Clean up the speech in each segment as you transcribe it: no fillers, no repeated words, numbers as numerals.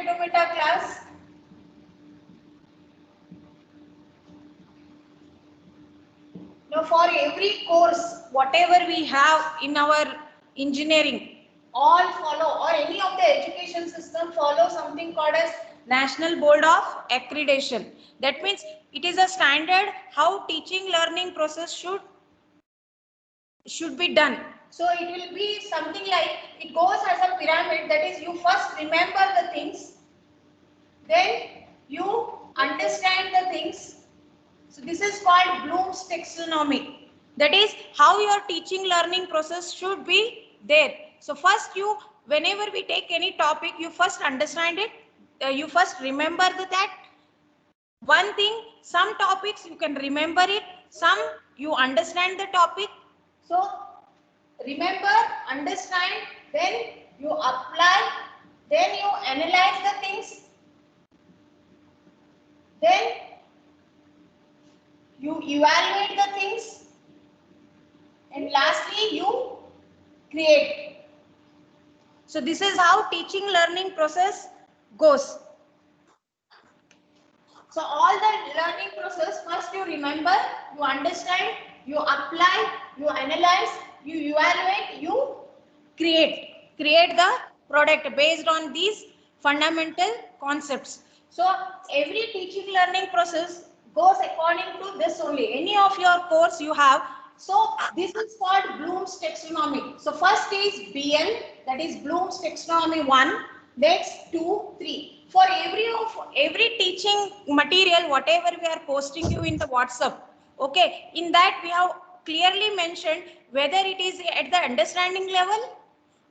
automata class? Now for every course, whatever we have in our engineering, all follow, or any of the education system follow something called as National Board of Accreditation. That means it is a standard how teaching learning process should be done. So it will be something like, it goes as a pyramid, that is you first remember the things, then you understand the things. So this is called Bloom's taxonomy. That is how your teaching learning process should be there. So first you, whenever we take any topic, you first understand it, you first remember that. One thing, some topics you can remember it, some you understand the topic. So remember, understand, then you apply, then you analyze the things, then you evaluate the things, and lastly you create. So this is how teaching learning process goes. So all the learning process, first you remember, you understand, you apply, you analyze, you evaluate, you create the product based on these fundamental concepts. So every teaching learning process goes according to this only. Any of your course you have, so this is called Bloom's taxonomy. So first is BL, that is Bloom's taxonomy 1, next 2, 3. For every teaching material, whatever we are posting you in the WhatsApp, okay, in that we have clearly mentioned whether it is at the understanding level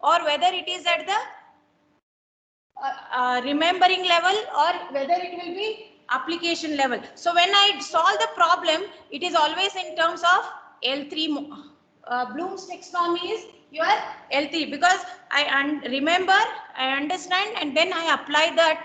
or whether it is at the remembering level or whether it will be application level. So when I solve the problem, it is always in terms of L3. Bloom's taxonomy is your L3, because I remember, I understand, and then I apply that.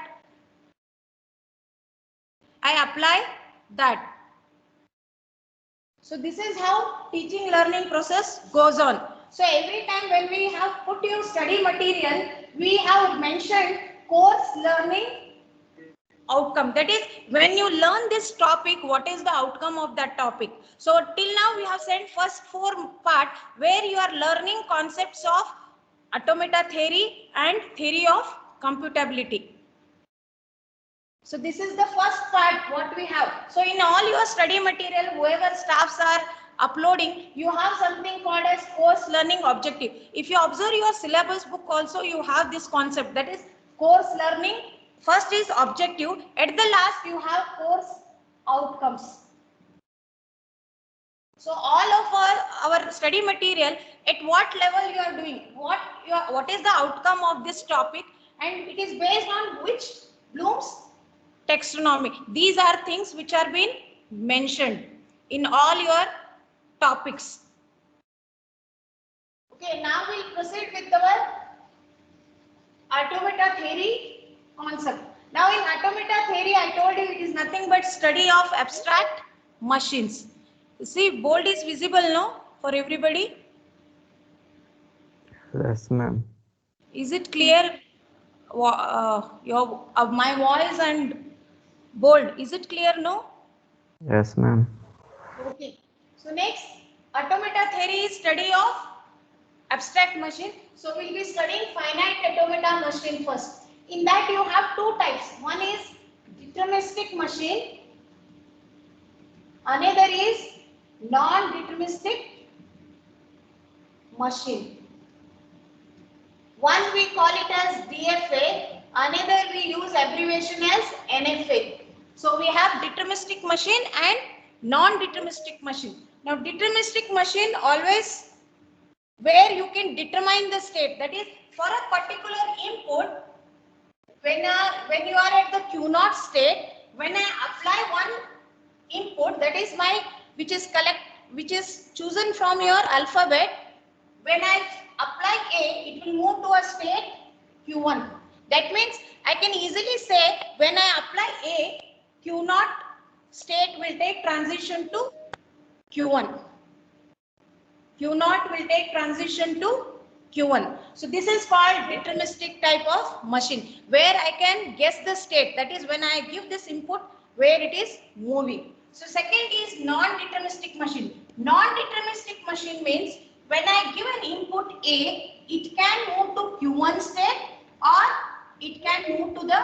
So this is how teaching learning process goes on. So every time when we have put your study material, we have mentioned course learning outcome. That is, when you learn this topic, what is the outcome of that topic? So till now we have said first 4 part where you are learning concepts of automata theory and theory of computability. So this is the first part what we have. So in all your study material, whoever staffs are uploading, you have something called as course learning objective. If you observe your syllabus book also, you have this concept, that is course learning. First is objective, at the last you have course outcomes. So all of our study material, at what level you are doing, what is the outcome of this topic, and it is based on which Bloom's taxonomy. These are things which are being mentioned in all your topics. Okay, now we'll proceed with our automata theory concept. Now in automata theory, I told you it is nothing but study of abstract machines. You see, bold is visible, no, for everybody? Yes, ma'am. Is it clear? My voice and bold, is it clear, no? Yes, ma'am. Okay. So next, automata theory is study of abstract machine. So we'll be studying finite automata machine first. In that you have 2 types. One is deterministic machine. Another is non-deterministic machine. One we call it as DFA. Another we use abbreviation as NFA. So we have deterministic machine and non-deterministic machine. Now deterministic machine always where you can determine the state, that is for a particular input, when you are at the Q0 state, when I apply one input, that is which is chosen from your alphabet, when I apply A, it will move to a state Q1. That means I can easily say when I apply A, Q0 state will take transition to Q1. Q0 will take transition to Q1. So this is called deterministic type of machine where I can guess the state. That is when I give this input where it is moving. So second is non-deterministic machine. Non-deterministic machine means when I give an input A, it can move to Q1 state or it can move to the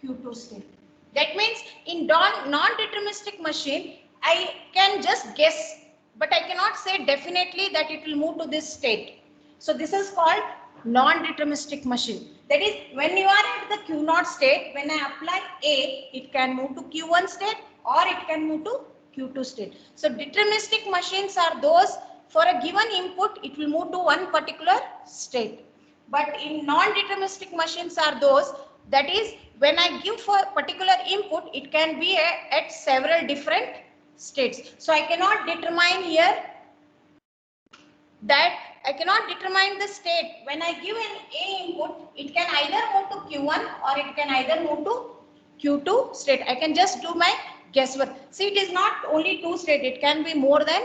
Q2 state. That means in non-deterministic machine, I can just guess, but I cannot say definitely that it will move to this state. So this is called non-deterministic machine. That is when you are at the Q0 state, when I apply A, it can move to Q1 state or it can move to Q2 state. So deterministic machines are those for a given input, it will move to one particular state. But in non-deterministic machines are those that is when I give for particular input, it can be at several different states. So I cannot determine here that I cannot determine the state. When I give an A input, it can either move to Q1 or it can either move to Q2 state. I can just do my guesswork. See, it is not only two states, it can be more than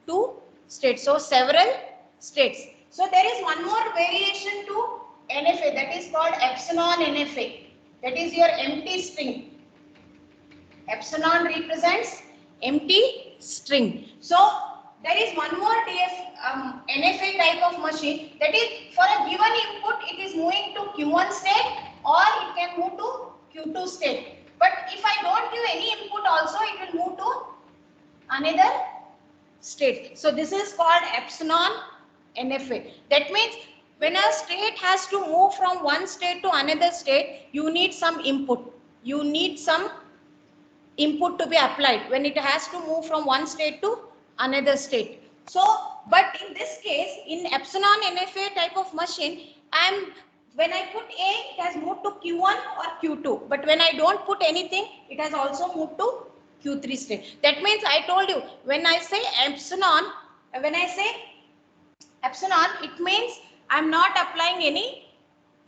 two states. So several states. So there is one more variation to NFA, that is called epsilon NFA. That is your empty string. Epsilon represents empty string. So there is one more NFA type of machine, that is for a given input it is moving to Q1 state or it can move to Q2 state. But if I don't give any input also, it will move to another state. So this is called epsilon NFA. That means when a state has to move from one state to another state, you need some input. You need some input to be applied when it has to move from one state to another state. So, but in this case, in epsilon NFA type of machine, when I put A, it has moved to Q1 or Q2. But when I don't put anything, it has also moved to Q3 state. That means I told you, when I say epsilon, it means I'm not applying any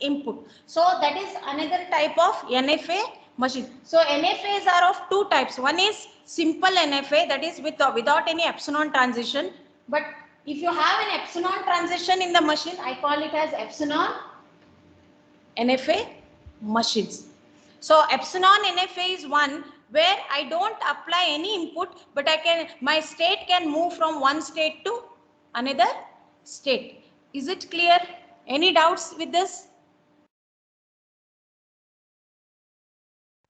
input. So that is another type of NFA machine. So NFAs are of two types. One is simple NFA, that is without any epsilon transition. But if you have an epsilon transition in the machine, I call it as epsilon NFA machines. So epsilon NFA is one where I don't apply any input, but my state can move from one state to another state. Is it clear? Any doubts with this?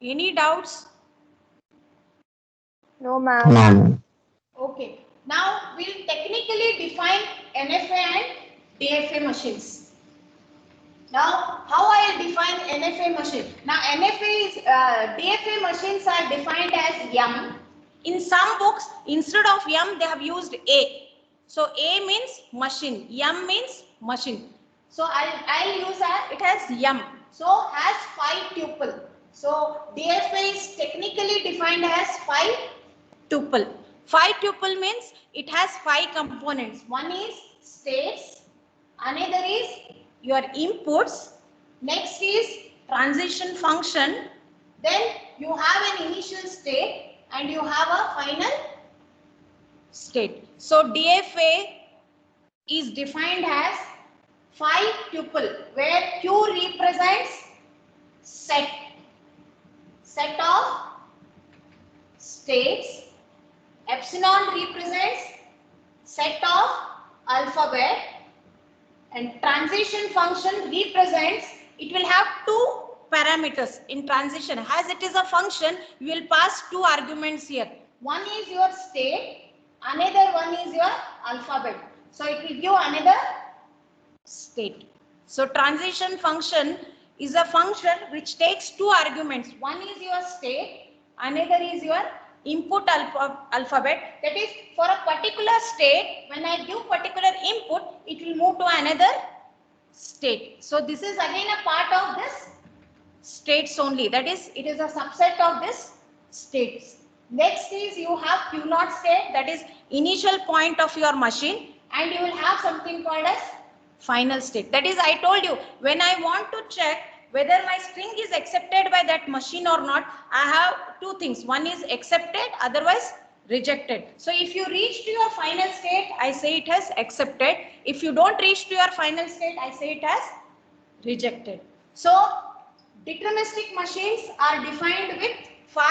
Any doubts? No, ma'am. No, ma'am. Okay. Now we'll technically define NFA and DFA machines. Now, how I will define NFA machine? Now, DFA machines are defined as M. In some books, instead of M, they have used A. So A means machine, M means machine. So I'll use it as M. So has 5 tuple. So DFA is technically defined as 5 tuple. 5 tuple means it has 5 components. One is states, another is your inputs, next is transition function, then you have an initial state and you have a final state. So DFA is defined as 5 tuple where Q represents set of states, epsilon represents set of alphabet, and transition function represents, it will have 2 parameters in transition. As it is a function, you will pass 2 arguments here. One is your state, another one is your alphabet. So it will give another state. So transition function is a function which takes 2 arguments. One is your state, another is your input alphabet. That is, for a particular state, when I give particular input, it will move to another state. So this is again a part of this states only. That is, it is a subset of this states. Next is you have Q0 state, that is initial point of your machine, and you will have something called as final state. That is, I told you, when I want to check whether my string is accepted by that machine or not, I have 2 things. One is accepted, otherwise rejected. So if you reach to your final state, I say it has accepted. If you don't reach to your final state, I say it has rejected. So deterministic machines are defined with 5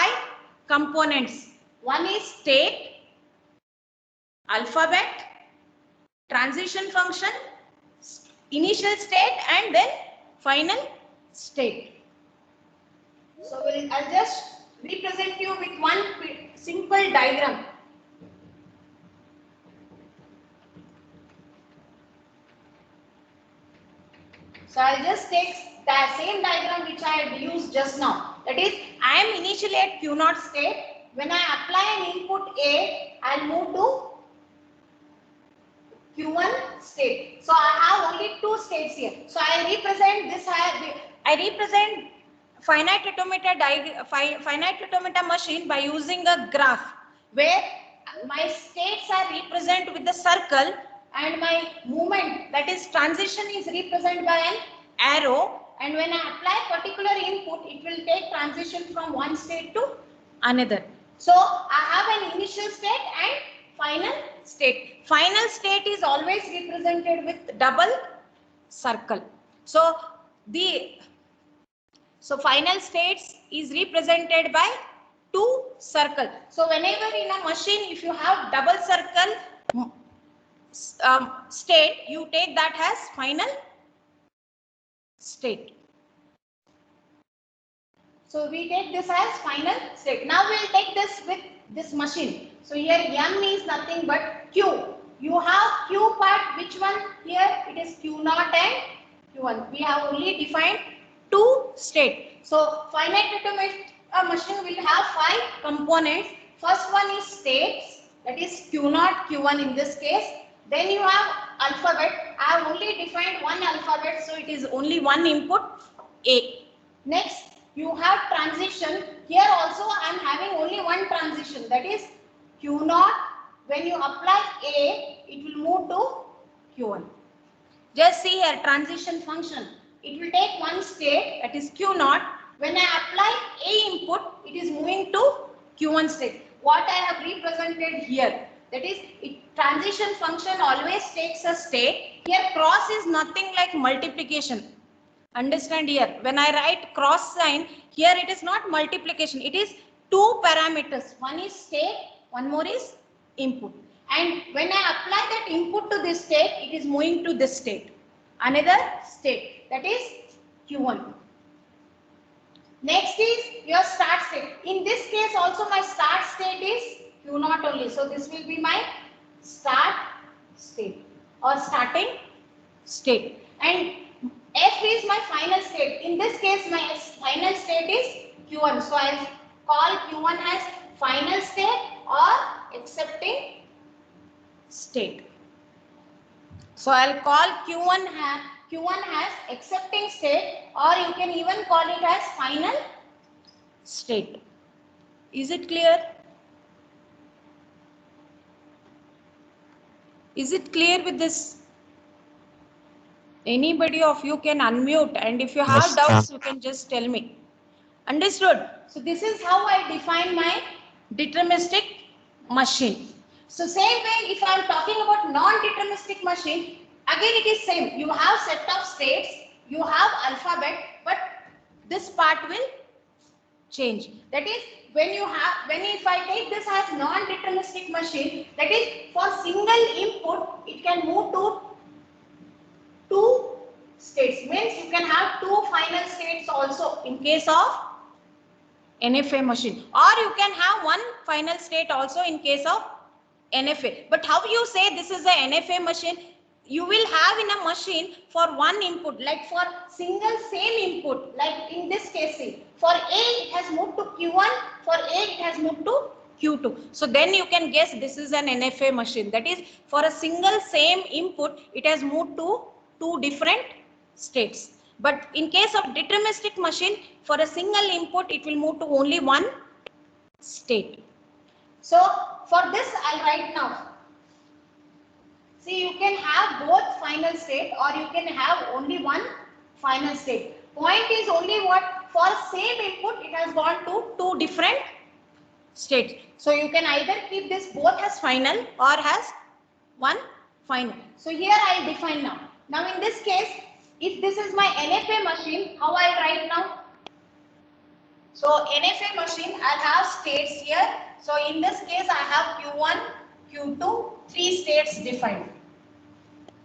components. One is state, alphabet, transition function, initial state, and then final state. So I'll just represent you with one simple diagram. So I'll just take the same diagram which I had used just now. That is, I am initially at Q0 state. When I apply an input A, I'll move to Q1 state. So I have only 2 states here. So I represent this. I represent finite automata machine by using a graph where my states are represented with the circle and my movement, that is transition, is represented by an arrow, and when I apply particular input, it will take transition from one state to another. So I have an initial state and final state. Final state is always represented with double circle. So final states is represented by 2 circle. So whenever in a machine, if you have double circle state, you take that as final state. So we take this as final state. Now we'll take this with this machine. So here M is nothing but Q. You have Q part, which one here? It is Q0 and Q1. We have only defined 2 states. So finite automata machine will have 5 components. First one is states, that is Q0, Q1 in this case. Then you have alphabet. I have only defined one alphabet, so it is only one input, A. Next, you have transition. Here also I am having only one transition, that is Q0. When you apply A, it will move to Q1. Just see here, transition function. It will take one state, that is Q0. When I apply A input, it is moving to Q1 state. What I have represented here, that is, transition function always takes a state. Here cross is nothing like multiplication. Understand here, when I write cross sign, here it is not multiplication, it is 2 parameters. One is state, one more is input. And when I apply that input to this state, it is moving to this state. Another state, that is Q1. Next is your start state. In this case also my start state is Q0 only. So this will be my start state or starting state. And F is my final state. In this case, my final state is Q1. So I call Q1 as final state or accepting state. So I'll call Q1 as accepting state, or you can even call it as final state. Is it clear? Is it clear with this? Anybody of you can unmute, and if you have Yes, doubts, you can just tell me. Understood? So this is how I define my deterministic machine. So same way, if I am talking about non-deterministic machine, again it is same. You have set of states, you have alphabet, but this part will change. That is, if I take this as non-deterministic machine, that is, for single input, it can move to 2 states. Means you can have 2 final states also in case of NFA machine, or you can have 1 final state also in case of NFA. But how you say this is a NFA machine? You will have in a machine for 1 input, like for single same input, like in this case, see, for A it has moved to Q1, for A it has moved to Q2. So then you can guess this is an NFA machine. That is, for a single same input, it has moved to 2 different states. But in case of deterministic machine, for a single input, it will move to only 1 state. So for this, I'll write now. See, you can have both final state, or you can have only 1 final state. Point is only what? For same input, it has gone to 2 different states. So you can either keep this both as final or as one final. So here I define now. Now in this case, if this is my NFA machine, how I write now? So NFA machine, I'll have states here. So in this case, I have Q1, Q2, 3 states defined.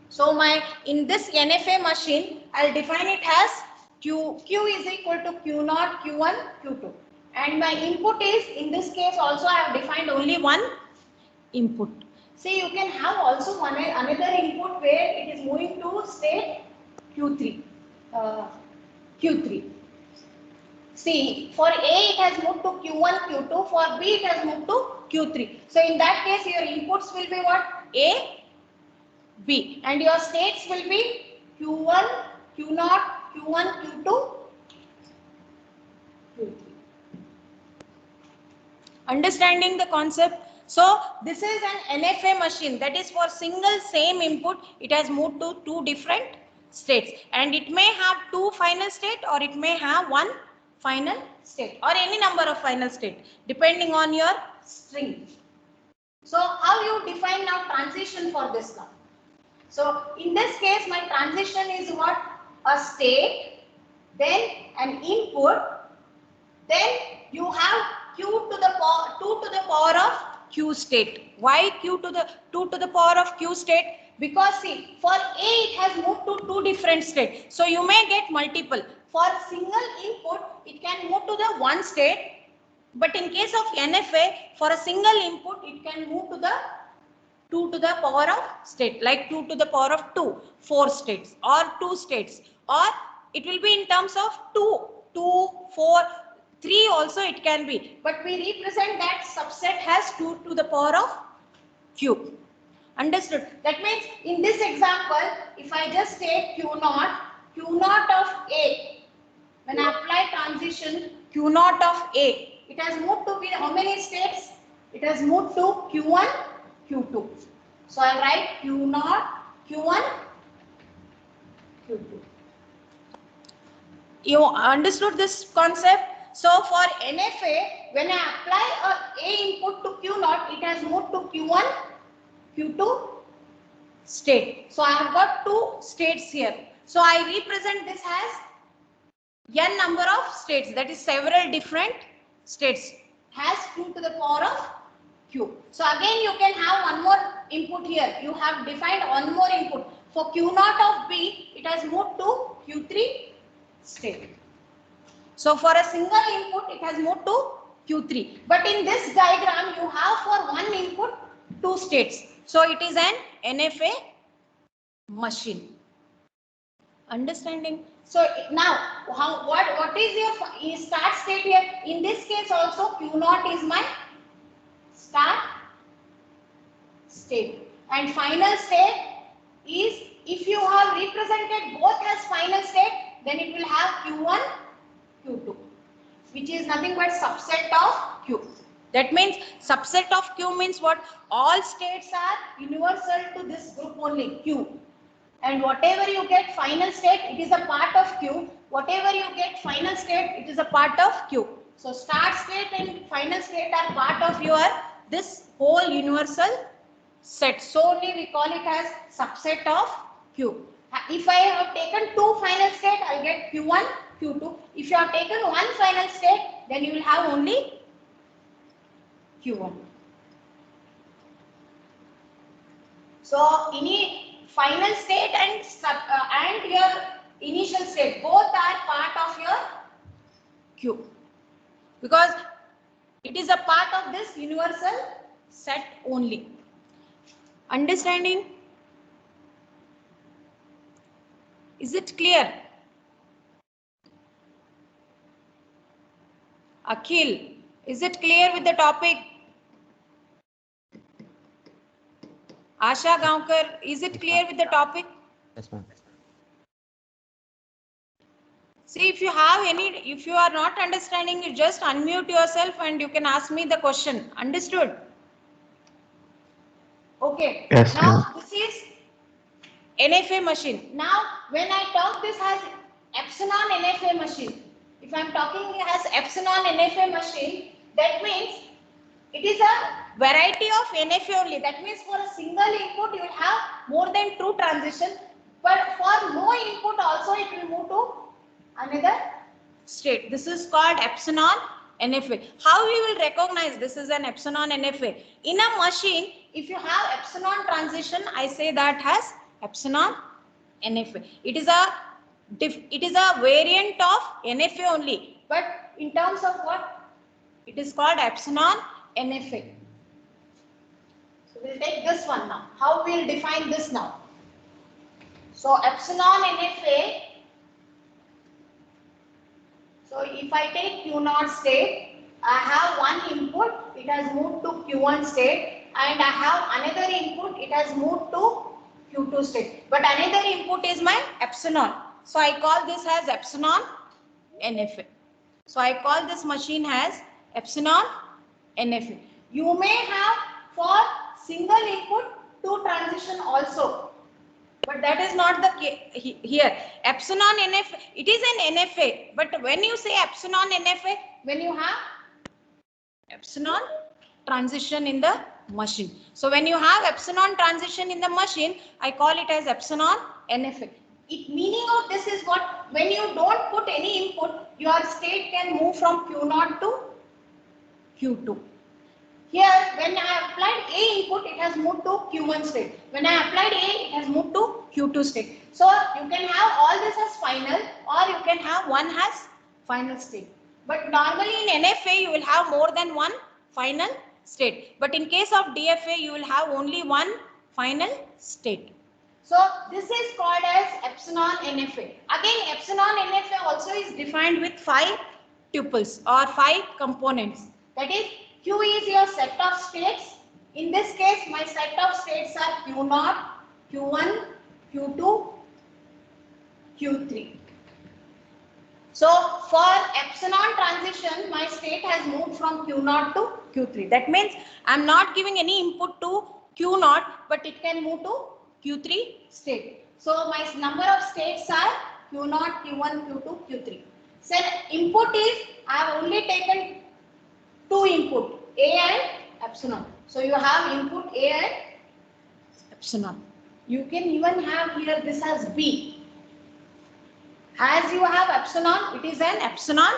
So in this NFA machine, I'll define it as Q is equal to Q0, Q1, Q2. And my input is, in this case also I have defined only one input. See, you can have also another input where it is moving to state Q3. Q3. See, for A it has moved to Q1, Q2. For B it has moved to Q3. So in that case, your inputs will be what? A, B, and your states will be Q1, Q0, Q1, Q2, Q3. Understanding the concept? So this is an NFA machine, that is for single same input, it has moved to two different states, and it may have two final state or it may have one final state or any number of final state depending on your string. So how you define now transition for this now? So in this case, my transition is what? A state, then an input, then you have q to the power 2 to the power of q state. Why q to the 2 to the power of q state? Because see, for A it has moved to two different states. So you may get multiple. For single input, it can move to the one state. But in case of NFA, for a single input, it can move to the 2 to the power of state, like 2 to the power of 2, 4 states or 2 states, or it will be in terms of 2, 4, 3 also it can be. But we represent that subset as 2 to the power of q. Understood? That means in this example, if I just take Q0 of A, when I apply transition Q0 of A, it has moved to be how many states? It has moved to Q1, Q2. So I write Q0, Q1, Q2. You understood this concept? So for NFA, when I apply a input to Q0, it has moved to Q1, Q2 state. So I have got two states here. So I represent this as n number of states, that is several different states, has 2 to the power of q. So again you can have one more input here. You have defined one more input. For Q0 of B, it has moved to Q3 state. So for a single input, it has moved to Q3. But in this diagram, you have for one input, two states. So it is an NFA machine. Understanding? So now, what is your start state here? In this case also, Q0 is my start state. And final state is, if you have represented both as final state, then it will have Q1, Q2, which is nothing but subset of Q. That means subset of Q means what? All states are universal to this group only, Q. And whatever you get final state, it is a part of Q. Whatever you get final state, it is a part of Q. So start state and final state are part of your this whole universal set. So only we call it as subset of Q. If I have taken two final state, I'll get Q1, Q2. If you have taken one final state, then you will have only Q1. So any final state and your initial state both are part of your Q, because it is a part of this universal set only. Understanding? Is it clear? Akhil, is it clear with the topic? Asha Gaonkar, is it clear with the topic? Yes, ma'am. See, if you are not understanding, you just unmute yourself and you can ask me the question. Understood? Okay. Yes, now this is NFA machine. Now, when I talk this as epsilon NFA machine, if I am talking as epsilon NFA machine, that means It is a variety of NFA only. That means for a single input you will have more than 2 transitions, but for no input also it will move to another state. This is called epsilon NFA. How we will recognize this is an epsilon NFA? In a machine, if you have epsilon transition, I say that has epsilon NFA. It is a variant of NFA only, but in terms of what? It is called epsilon NFA. So we'll take this one now. How we'll define this now? So epsilon NFA. So if I take Q0 state, I have one input, it has moved to Q1 state, and I have another input, it has moved to Q2 state. But another input is my epsilon. So I call this as epsilon NFA. So I call this machine as epsilon NFA. You may have for single input 2 transition also, but that is not the case here. Epsilon NFA, it is an NFA, but when you say epsilon NFA, when you have epsilon transition in the machine. So when you have epsilon transition in the machine, I call it as epsilon NFA. Meaning of this is what? When you don't put any input, your state can move from Q0 to Q2. Here, when I applied A input, it has moved to Q1 state. When I applied A, it has moved to Q2 state. So you can have all this as final, or you can have one as final state. But normally in NFA, you will have more than one final state. But in case of DFA, you will have only one final state. So this is called as epsilon NFA. Again, epsilon NFA also is defined with 5 tuples or 5 components. That is, Q is your set of states. In this case, my set of states are Q0, Q1, Q2, Q3. So for epsilon transition, my state has moved from Q0 to Q3. That means I am not giving any input to Q0, but it can move to Q3 state. So my number of states are Q0, Q1, Q2, Q3. So input is, I have only taken 2 input, A and epsilon. So you have input A and epsilon. You can even have here this as B. As you have epsilon, it is an epsilon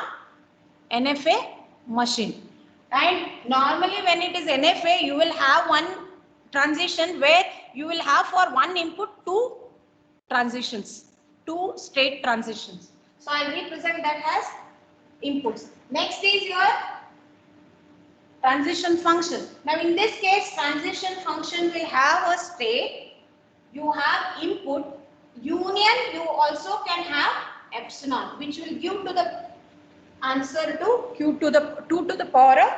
NFA machine. And normally when it is NFA, you will have one transition where you will have for one input 2 transitions, 2 state transitions. So I will represent that as inputs. Next is your transition function. Now in this case, transition function will have a state, you have input, union you also can have epsilon, which will give to the answer to Q to the 2 to the power of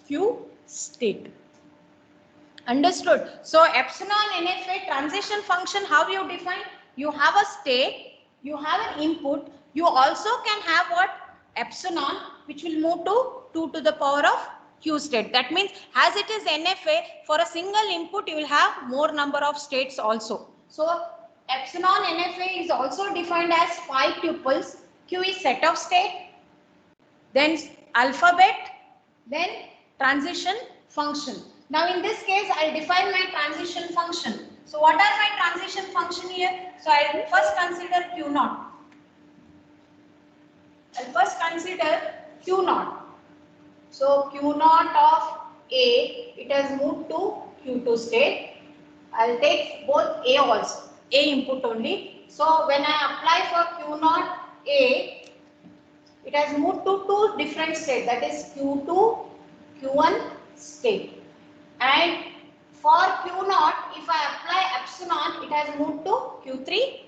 Q state. Understood? So epsilon NFA transition function, how you define? You have a state, you have an input, you also can have what? Epsilon, which will move to 2 to the power of Q state. That means as it is NFA, for a single input you will have more number of states also. So epsilon NFA is also defined as 5 tuples. Q is set of state, then alphabet, then transition function. Now in this case, I'll define my transition function. So what are my transition function here? So I'll first consider Q0. I'll first consider Q0. So Q0 of A, it has moved to Q2 state. I'll take both A also, A input only. So when I apply for Q0 A, it has moved to 2 different states, that is Q2, Q1 state. And for Q0, if I apply epsilon, it has moved to Q3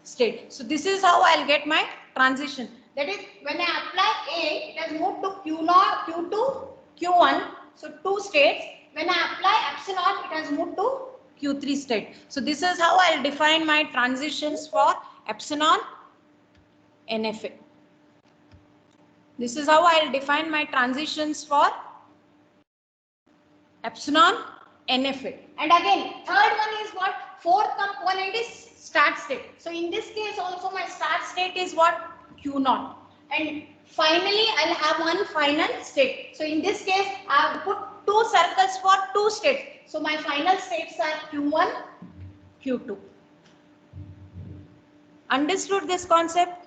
state. So this is how I'll get my transition. That is, when I apply A, it has moved to Q0, Q2, Q1. So 2 states. When I apply epsilon, it has moved to Q3 state. So this is how I'll define my transitions for epsilon NFA. This is how I'll define my transitions for epsilon NFA. And again, third one is what? Fourth component is start state. So in this case also my start state is what? Q0. And finally I'll have one final state. So in this case I have put two circles for two states. So my final states are Q1, Q2. Understood this concept?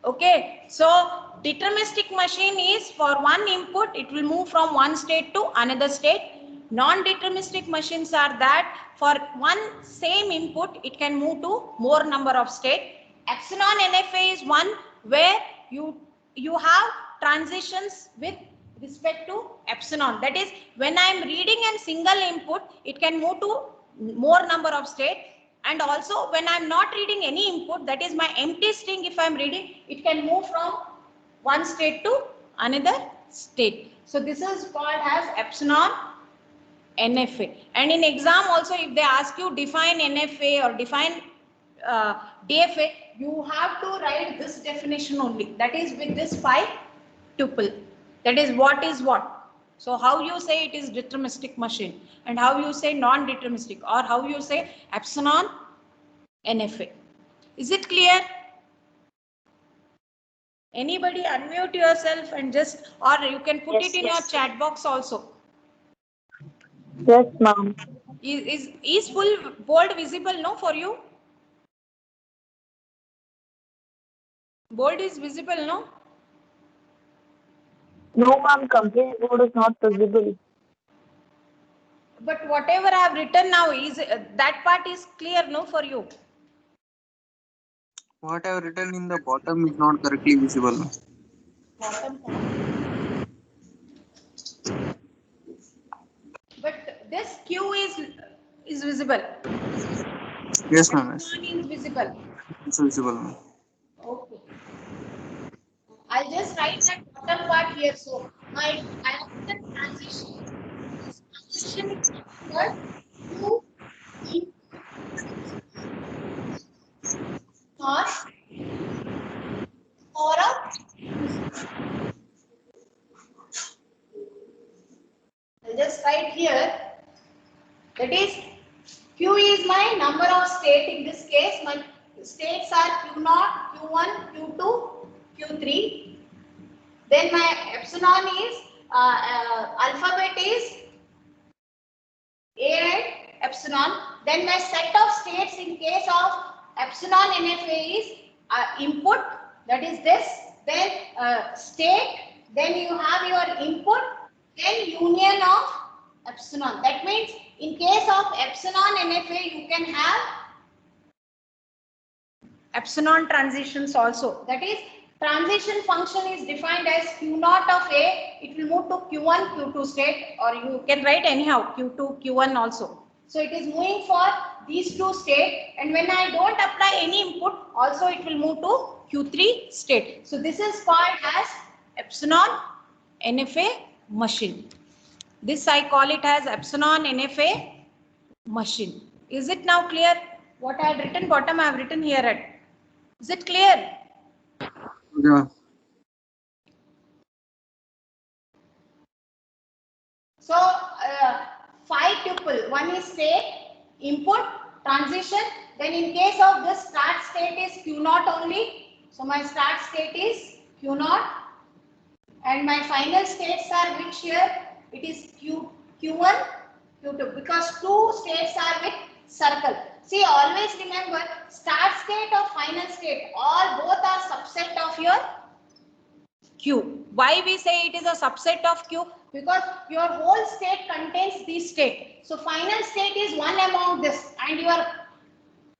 Okay, so deterministic machine is for one input, it will move from one state to another state. Non-deterministic machines are that for one same input, it can move to more number of state. Epsilon NFA is one where you have transitions with respect to epsilon. That is, when I am reading a single input, it can move to more number of state. And also when I'm not reading any input, that is my empty string, if I'm reading, it can move from one state to another state. So this is called as epsilon NFA. And in exam also, if they ask you define NFA or define DFA, you have to write this definition only. That is with this 5 tuple. That is what is what. So how you say it is deterministic machine, and how you say non-deterministic, or how you say epsilon NFA. Is it clear? Anybody unmute yourself and just, or you can put it in your chat box also. Yes, ma'am. Is full bold visible, no, for you? Bold is visible, no? No, ma'am. Complete board is not visible. But whatever I have written now, is that part is clear, no, for you? What I have written in the bottom is not correctly visible. Bottom part. But this Q is visible. Yes, ma'am. Yes. Epsilon is visible. It's visible, ma'am. Okay. I'll just write that bottom part here. So I have the transition. This transition is considered to not or a. I'll just write here. That is, Q is my number of state. In this case, my states are Q0, Q1, Q2, Q3. Then my epsilon is alphabet is A and epsilon. Then my set of states in case of epsilon NFA is input, that is this. Then state. Then you have your input. Then union of epsilon. That means in case of epsilon NFA, you can have epsilon transitions also. That is, transition function is defined as Q0 of A. It will move to Q1, Q2 state, or you can write anyhow Q2, Q1 also. So it is moving for these two states, and when I don't apply any input, also it will move to Q3 state. So this is called as epsilon NFA machine. This I call it as epsilon NFA machine. Is it now clear? What I had written bottom, I have written here at. Is it clear? Yeah. So 5 tuple. One is state, input, transition. Then in case of this start state is Q0 only. So my start state is Q0. And my final states are which here? It is Q1, Q2. Because two states are with circle. See, always remember, start state or final state, all both are subset of your Q. Why we say it is a subset of Q? Because your whole state contains this state. So final state is one among this, and your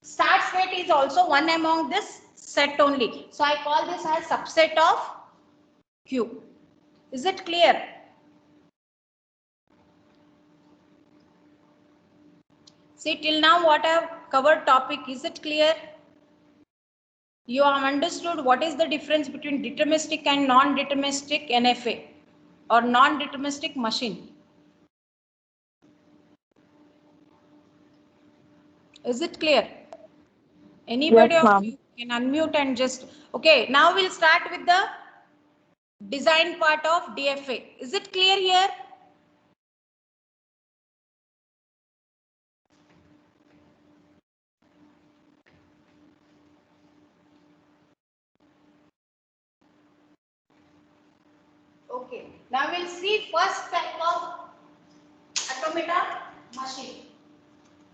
start state is also one among this set only. So I call this as subset of Q. Is it clear? See, till now what I have covered topic, is it clear? You have understood what is the difference between deterministic and non-deterministic NFA or non-deterministic machine. Is it clear? Anybody Yes, of you can unmute and just, okay, now we'll start with the design part of DFA. Is it clear here? Okay. Now we'll see first type of automata machine.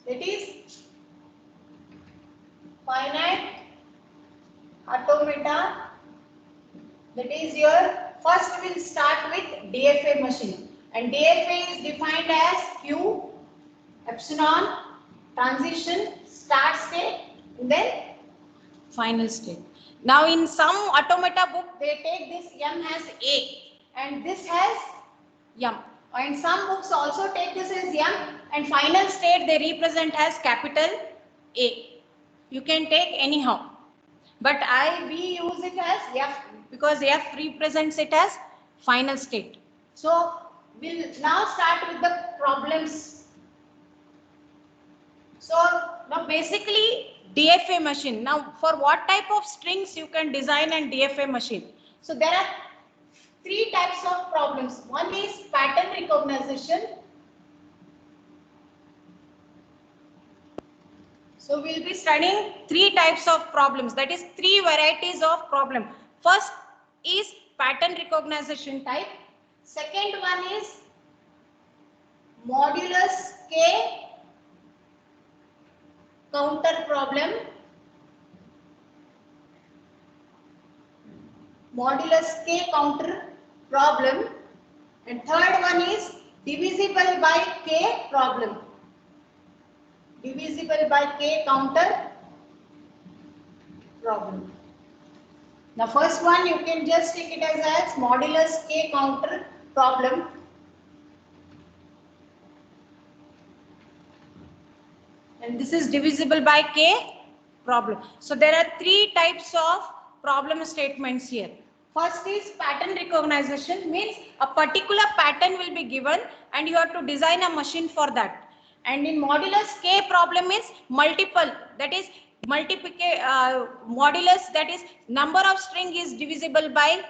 That is finite automata. That is your first we'll start with DFA machine. And DFA is defined as Q, epsilon, transition, start state, then final state. Now in some automata book they take this M as A and this has M. And some books also take this as M and final state they represent as capital A. You can take anyhow. But we use it as F because F represents it as final state. So we'll now start with the problems. So now basically DFA machine. Now for what type of strings you can design an DFA machine? So there are three types of problems. One is pattern recognition. So we'll be studying three types of problems, that is three varieties of problem. First is pattern recognition type. Second one is modulus K counter problem. Modulus K counter problem. And third one is divisible by K problem. Divisible by K counter problem. The first one you can just take it as modulus K counter problem. And this is divisible by K problem. So there are three types of problem statements here. First is pattern recognition, means a particular pattern will be given and you have to design a machine for that. And in modulus K problem is multiple, that is modulus, that is number of string is divisible by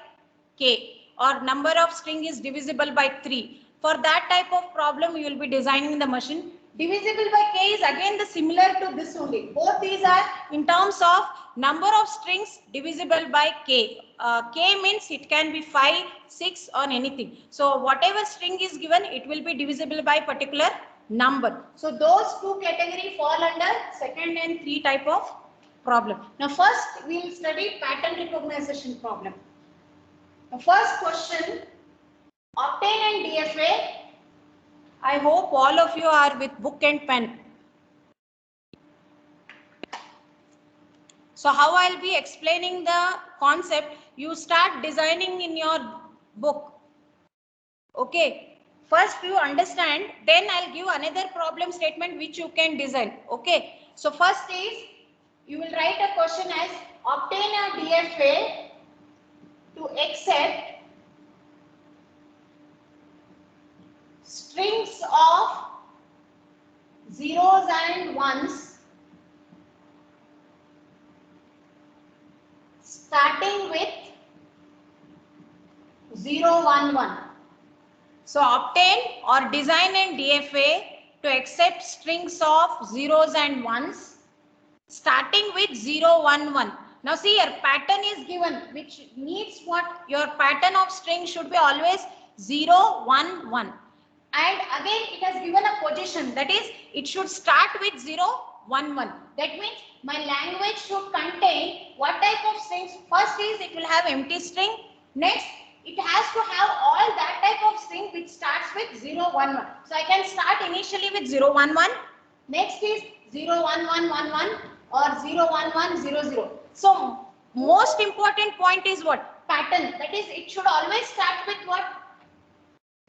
K or number of string is divisible by 3. For that type of problem you will be designing the machine. Divisible by K is again the similar to this only. Both these are in terms of number of strings divisible by K. K means it can be 5, 6 or anything. So whatever string is given, it will be divisible by particular number. So those two categories fall under second and three type of problem. Now first we will study pattern recognition problem. The first question, obtain an DFA. I hope all of you are with book and pen. So how I'll be explaining the concept, you start designing in your book. Okay. First you understand, then I'll give another problem statement which you can design. Okay. So first is, you will write a question as obtain a DFA to accept strings of zeros and ones starting with 0, 1, 1. So obtain or design an DFA to accept strings of zeros and ones starting with 0, 1, 1. Now see here, pattern is given, which needs what? Your pattern of string should be always 0, 1, 1. And again it has given a position, that is it should start with 0, 1, 1. That means my language should contain what type of strings? First is it will have empty string. Next it has to have all that type of string which starts with 0, 1, 1. So I can start initially with 0, 1, 1. Next is 0, 1, 1, 1, 1 or 0, 1, 1, 0, 0. So most important point is what? Pattern. That is it should always start with what?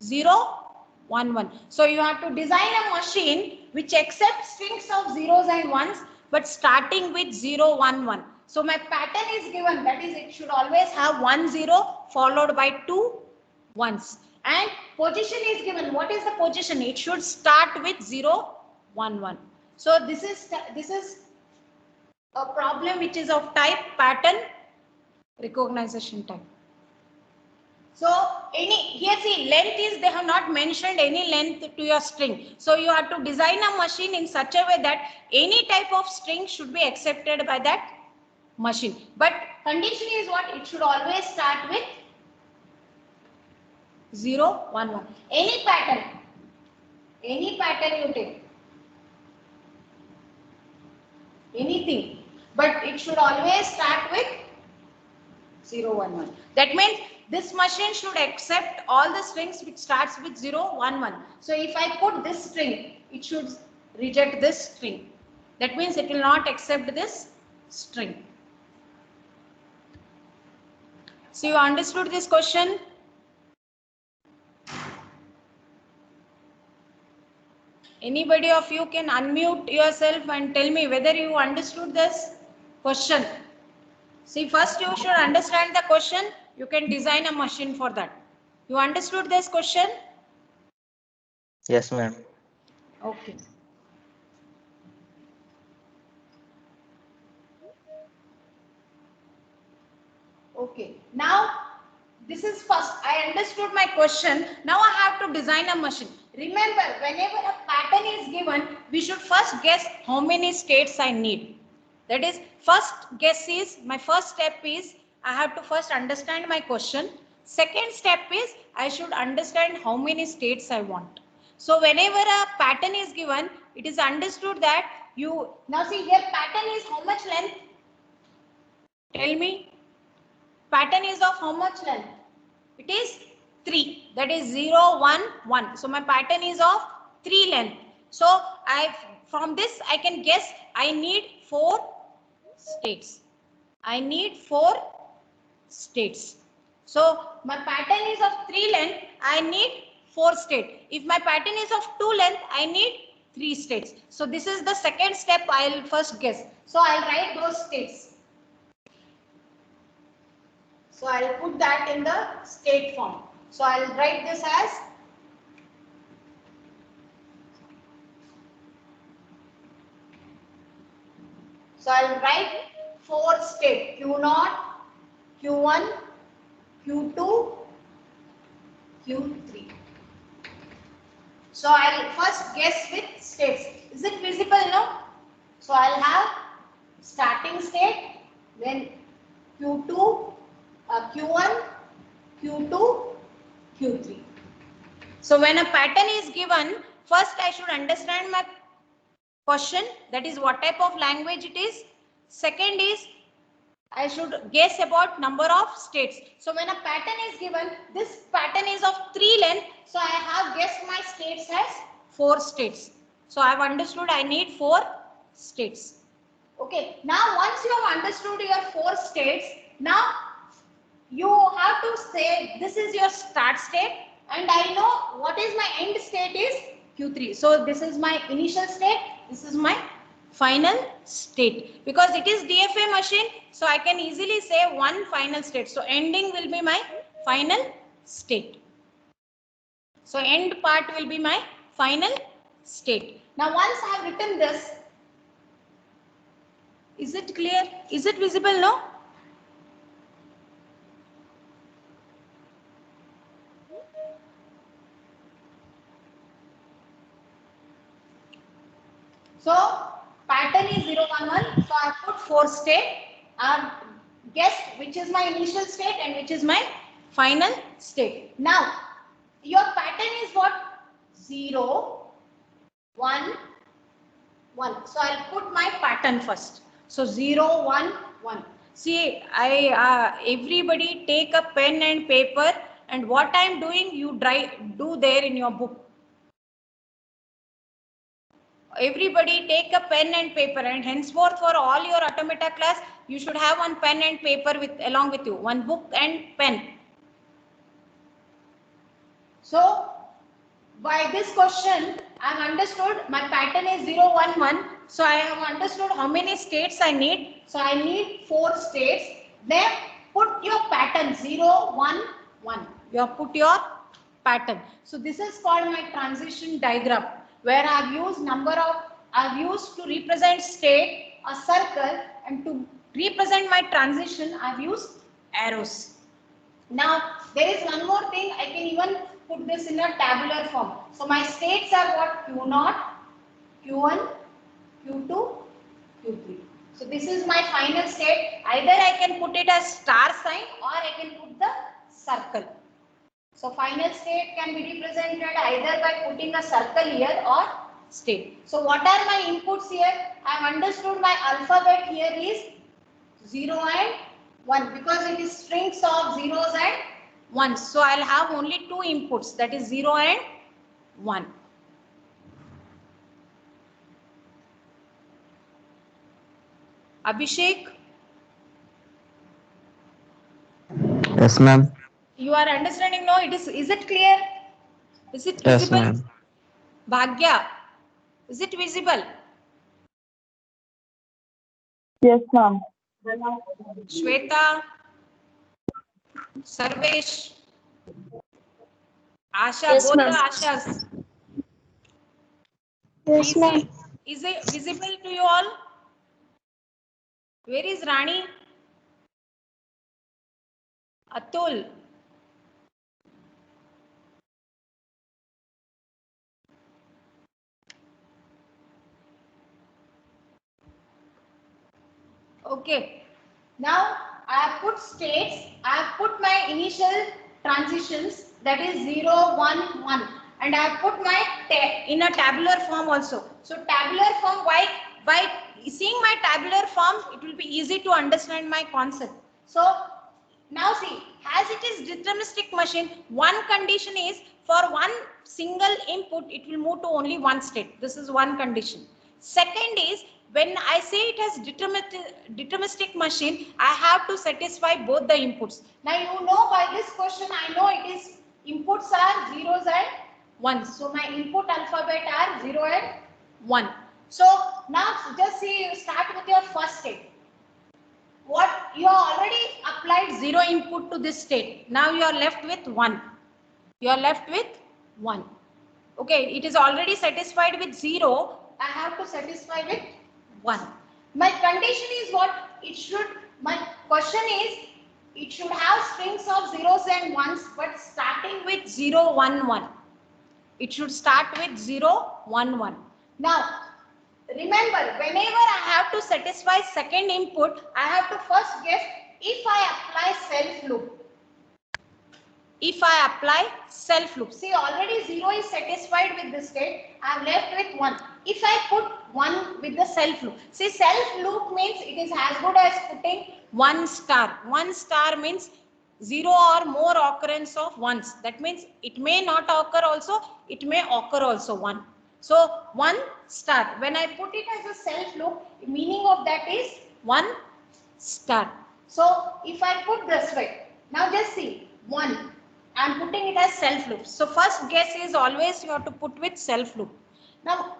0, 1, 1. So you have to design a machine which accepts strings of zeros and ones but starting with 0, 1, 1. So my pattern is given, that is it should always have 1, 0 followed by 2 ones. And position is given. What is the position? It should start with 0, 1, 1. So this is a problem which is of type pattern recognition type. So here see, length is, they have not mentioned any length to your string. So you have to design a machine in such a way that any type of string should be accepted by that machine. But condition is what? It should always start with 0, 1, 1. Any pattern you take, anything, but it should always start with 0, 1, 1. That means this machine should accept all the strings which starts with 0, 1, 1. So if I put this string, it should reject this string. That means it will not accept this string. So you understood this question? Anybody of you can unmute yourself and tell me whether you understood this question. See, first you should understand the question. You can design a machine for that. You understood this question? Yes, ma'am. Okay. Okay. Now, this is first. I understood my question. Now I have to design a machine. Remember, whenever a pattern is given, we should first guess how many states I need. That is, first guess is, my first step is, I have to first understand my question. Second step is, I should understand how many states I want. So whenever a pattern is given, it is understood that you, now see here pattern is how much length? Tell me. Pattern is of how much length? It is 3. That is 0, 1, 1. So my pattern is of 3 length. So from this I can guess I need 4 states. I need 4 states. So my pattern is of 3 length. I need 4 states. If my pattern is of 2 length, I need 3 states. So this is the second step I'll first guess. So I'll write those states. So I'll put that in the state form. So I'll write this as I'll write 4 state Q0, Q1, Q2, Q3. So I'll first guess with states. Is it visible? No? So I'll have starting state, then Q2, Q1, Q2, Q3. So when a pattern is given, first I should understand my question, that is what type of language it is. Second is I should guess about number of states. So when a pattern is given, this pattern is of 3 length. So I have guessed my states as 4 states. So I have understood I need 4 states. Okay. Now once you have understood your 4 states, now you have to say this is your start state and I know what is my end state is Q3. So this is my initial state, this is my final state. Because it is DFA machine, so I can easily say one final state. So ending will be my final state. So end part will be my final state. Now once I have written this, is it clear? Is it visible? No? So pattern is 0, 1, 1. So I put 4 state. I have guessed which is my initial state and which is my final state. Now your pattern is what? 0, 1, 1. So I'll put my pattern first. So 0, 1, 1. See, everybody take a pen and paper, and what I am doing, you do there in your book. Everybody take a pen and paper, and henceforth for all your automata class, you should have one pen and paper along with you, one book and pen. So by this question, I have understood my pattern is 0, 1, 1. So I have understood how many states I need. So I need 4 states. Then put your pattern 0, 1, 1. You have put your pattern. So this is called my transition diagram, where I have used to represent state a circle, and to represent my transition I have used arrows. Now there is one more thing, I can even put this in a tabular form. So my states are what? Q0, Q1, Q2, Q3. So this is my final state. Either I can put it as star sign or I can put the circle. So final state can be represented either by putting a circle here or state. So what are my inputs here? I have understood my alphabet here is 0 and 1 because it is strings of zeros and ones. So I'll have only two inputs, that is 0 and 1. Abhishek, Yes, ma'am. you are understanding now? Is it clear? Is it Yes, visible? ma'am. Bhagya, is it visible? Yes, ma'am. Shweta, Sarvesh, Asha, Yes, both the ma'am. Ashas. Yes, ma'am. Is it visible to you all? Where is Rani? Atul. Okay. Now I have put states, I have put my initial transitions, that is 0, 1, 1, and I have put my in a tabular form also. So tabular form, by seeing my tabular form, it will be easy to understand my concept. So now see, as it is deterministic machine, one condition is for one single input, it will move to only one state. This is one condition. Second is, when I say it has deterministic machine, I have to satisfy both the inputs. Now you know by this question, I know it is inputs are zeros and ones. So my input alphabet are 0 and 1. So now just see, you start with your first state. What you already applied 0 input to this state. Now you are left with 1. You are left with 1. Okay, it is already satisfied with 0. I have to satisfy with 1. My condition is what? My question is, it should have strings of zeros and ones, but starting with 0, 1, 1. It should start with 0, 1, 1. Now, remember, whenever I have to satisfy second input, I have to first guess if I apply self loop. If I apply self loop, see already 0 is satisfied with this state, I am left with 1. If I put 1 with the self loop, see self loop means it is as good as putting 1 star. 1 star means 0 or more occurrence of ones. That means it may not occur also, it may occur also 1. So 1 star, when I put it as a self loop, meaning of that is 1 star. So if I put this way, now just see 1. I am putting it as self loop. So first guess is always you have to put with self loop. Now,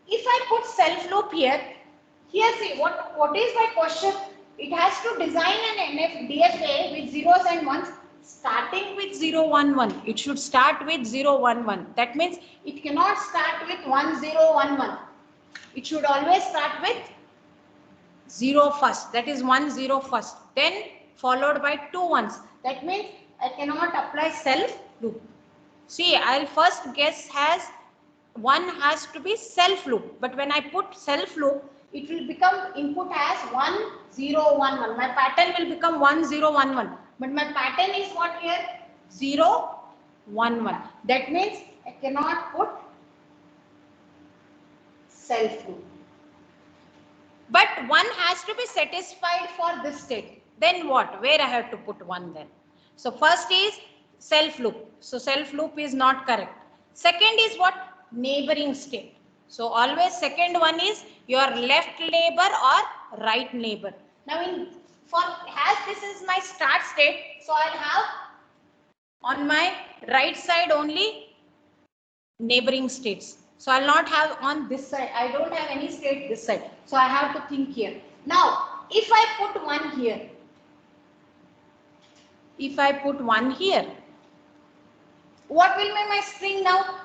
if I put self loop here see what is my question? It has to design an DFA with zeros and ones starting with 0, 1, 1. It should start with 0, 1, 1. That means it cannot start with 1, 0, 1, 1. It should always start with 0 first. That is 1, 0 first. Then followed by 2 ones. That means I cannot apply self loop. See, I'll first guess one has to be self loop. But when I put self loop, it will become input as 1, 0, 1, 1. My pattern will become 1, 0, 1, 1. But my pattern is what here? 0, 1, 1. That means I cannot put self loop. But 1 has to be satisfied for this state. Then what? Where I have to put 1 then? So first is self loop. So self loop is not correct. Second is what? Neighboring state. So always second one is your left neighbor or right neighbor. Now as this is my start state, so I'll have on my right side only neighboring states. So I'll not have on this side. I don't have any state this side. So I have to think here. Now, if I put 1 here, what will be my string now?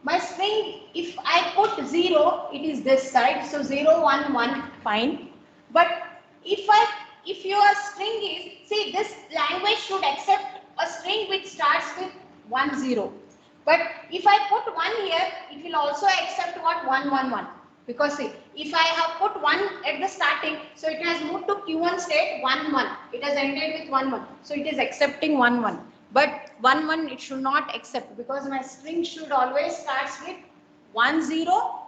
My string, if I put 0, it is this side. So 0, 1, 1, fine. But if your string is, see, this language should accept a string which starts with 1, 0. But if I put 1 here, it will also accept what? 1, 1, 1. Because see, if I have put 1 at the starting, so it has moved to Q1 state 1, 1. It has ended with 1, 1. So it is accepting 1, 1. But 1 1 it should not accept, because my string should always starts with 1 0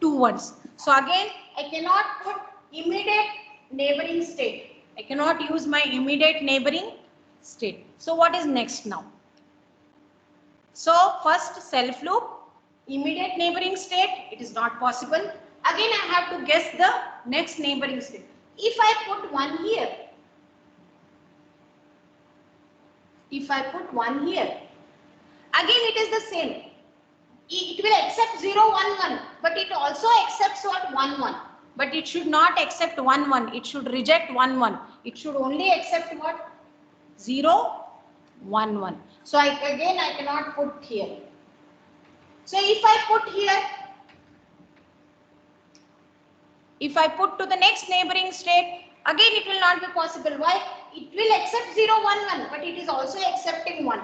2 1s. So again I cannot put immediate neighboring state. I cannot use my immediate neighboring state. So what is next now? So first self loop, immediate neighboring state, it is not possible. Again I have to guess the next neighboring state. If I put 1 here, if I put 1 here, again it is the same. It will accept 0 1 1, but it also accepts what 1 1. But it should not accept 1 1. It should reject 1 1. It should only accept what? 0 1 1. So again I cannot put here. So if I put here, if I put to the next neighboring state, again it will not be possible. Why? It will accept 0 1 1, but it is also accepting 1.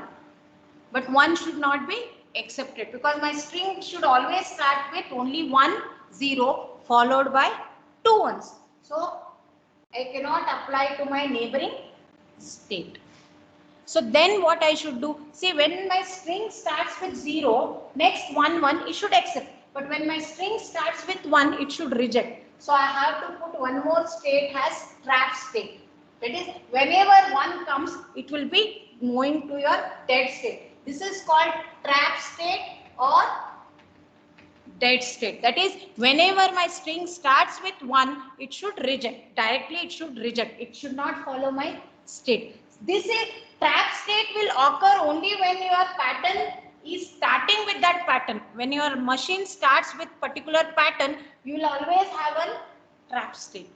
But 1 should not be accepted, because my string should always start with only 1 0 followed by 2 1s. So I cannot apply to my neighboring state. So then what I should do? See, when my string starts with 0, next 1 1 it should accept. But when my string starts with 1, it should reject. So I have to put one more state as trap state. That is, whenever 1 comes, it will be moving to your dead state. This is called trap state or dead state. That is, whenever my string starts with 1, it should reject. Directly it should reject. It should not follow my state. This is trap state will occur only when your pattern is starting with that pattern. When your machine starts with particular pattern, you will always have a trap state.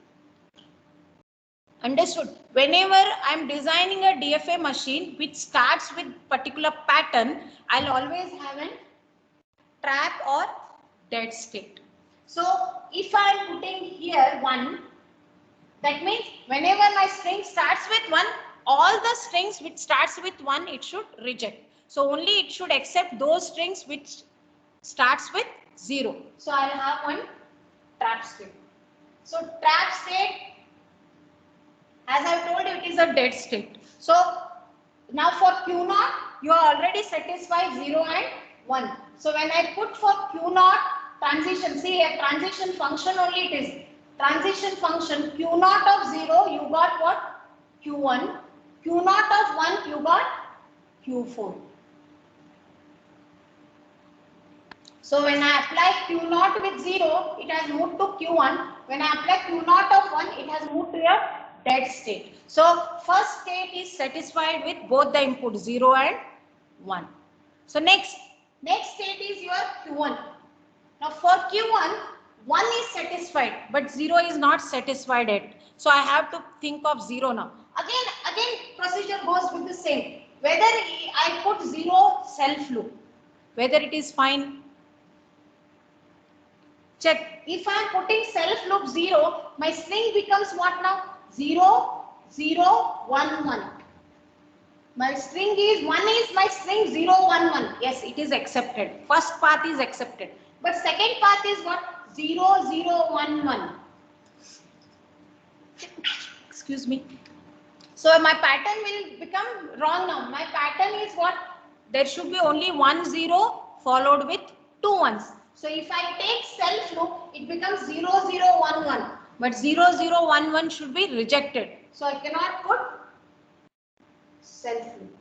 Understood? Whenever I am designing a DFA machine which starts with particular pattern, I'll always have a trap or dead state. So if I am putting here 1, that means whenever my string starts with 1, all the strings which starts with 1, it should reject. So only it should accept those strings which starts with 0. So I'll have one trap state. So trap state, as I told you, it is a dead state. So now for Q0, you are already satisfied 0 and 1. So when I put for Q0 transition, see a transition function only it is. Transition function Q0 of 0, you got what? Q1. Q0 of 1, you got Q4. So when I apply Q0 with 0, it has moved to Q1. When I apply Q0 of 1, it has moved to a dead state. So first state is satisfied with both the inputs 0 and 1. So next state is your Q1. Now for Q1, 1 is satisfied, but 0 is not satisfied yet. So I have to think of 0 now. Again procedure goes with the same. Whether I put 0 self loop, whether it is fine. Check. If I am putting self loop 0, my string becomes what now? 0 0 1 1. My string is 1 is my string 0 1 1. Yes, it is accepted. First path is accepted. But second path is what? 0 0 1 1. Excuse me. So my pattern will become wrong now. My pattern is what? There should be only 1 0 followed with 2 1s. So if I take self loop, it becomes 0 0 1 1. But 0 0 1 1 should be rejected. So I cannot put self loop.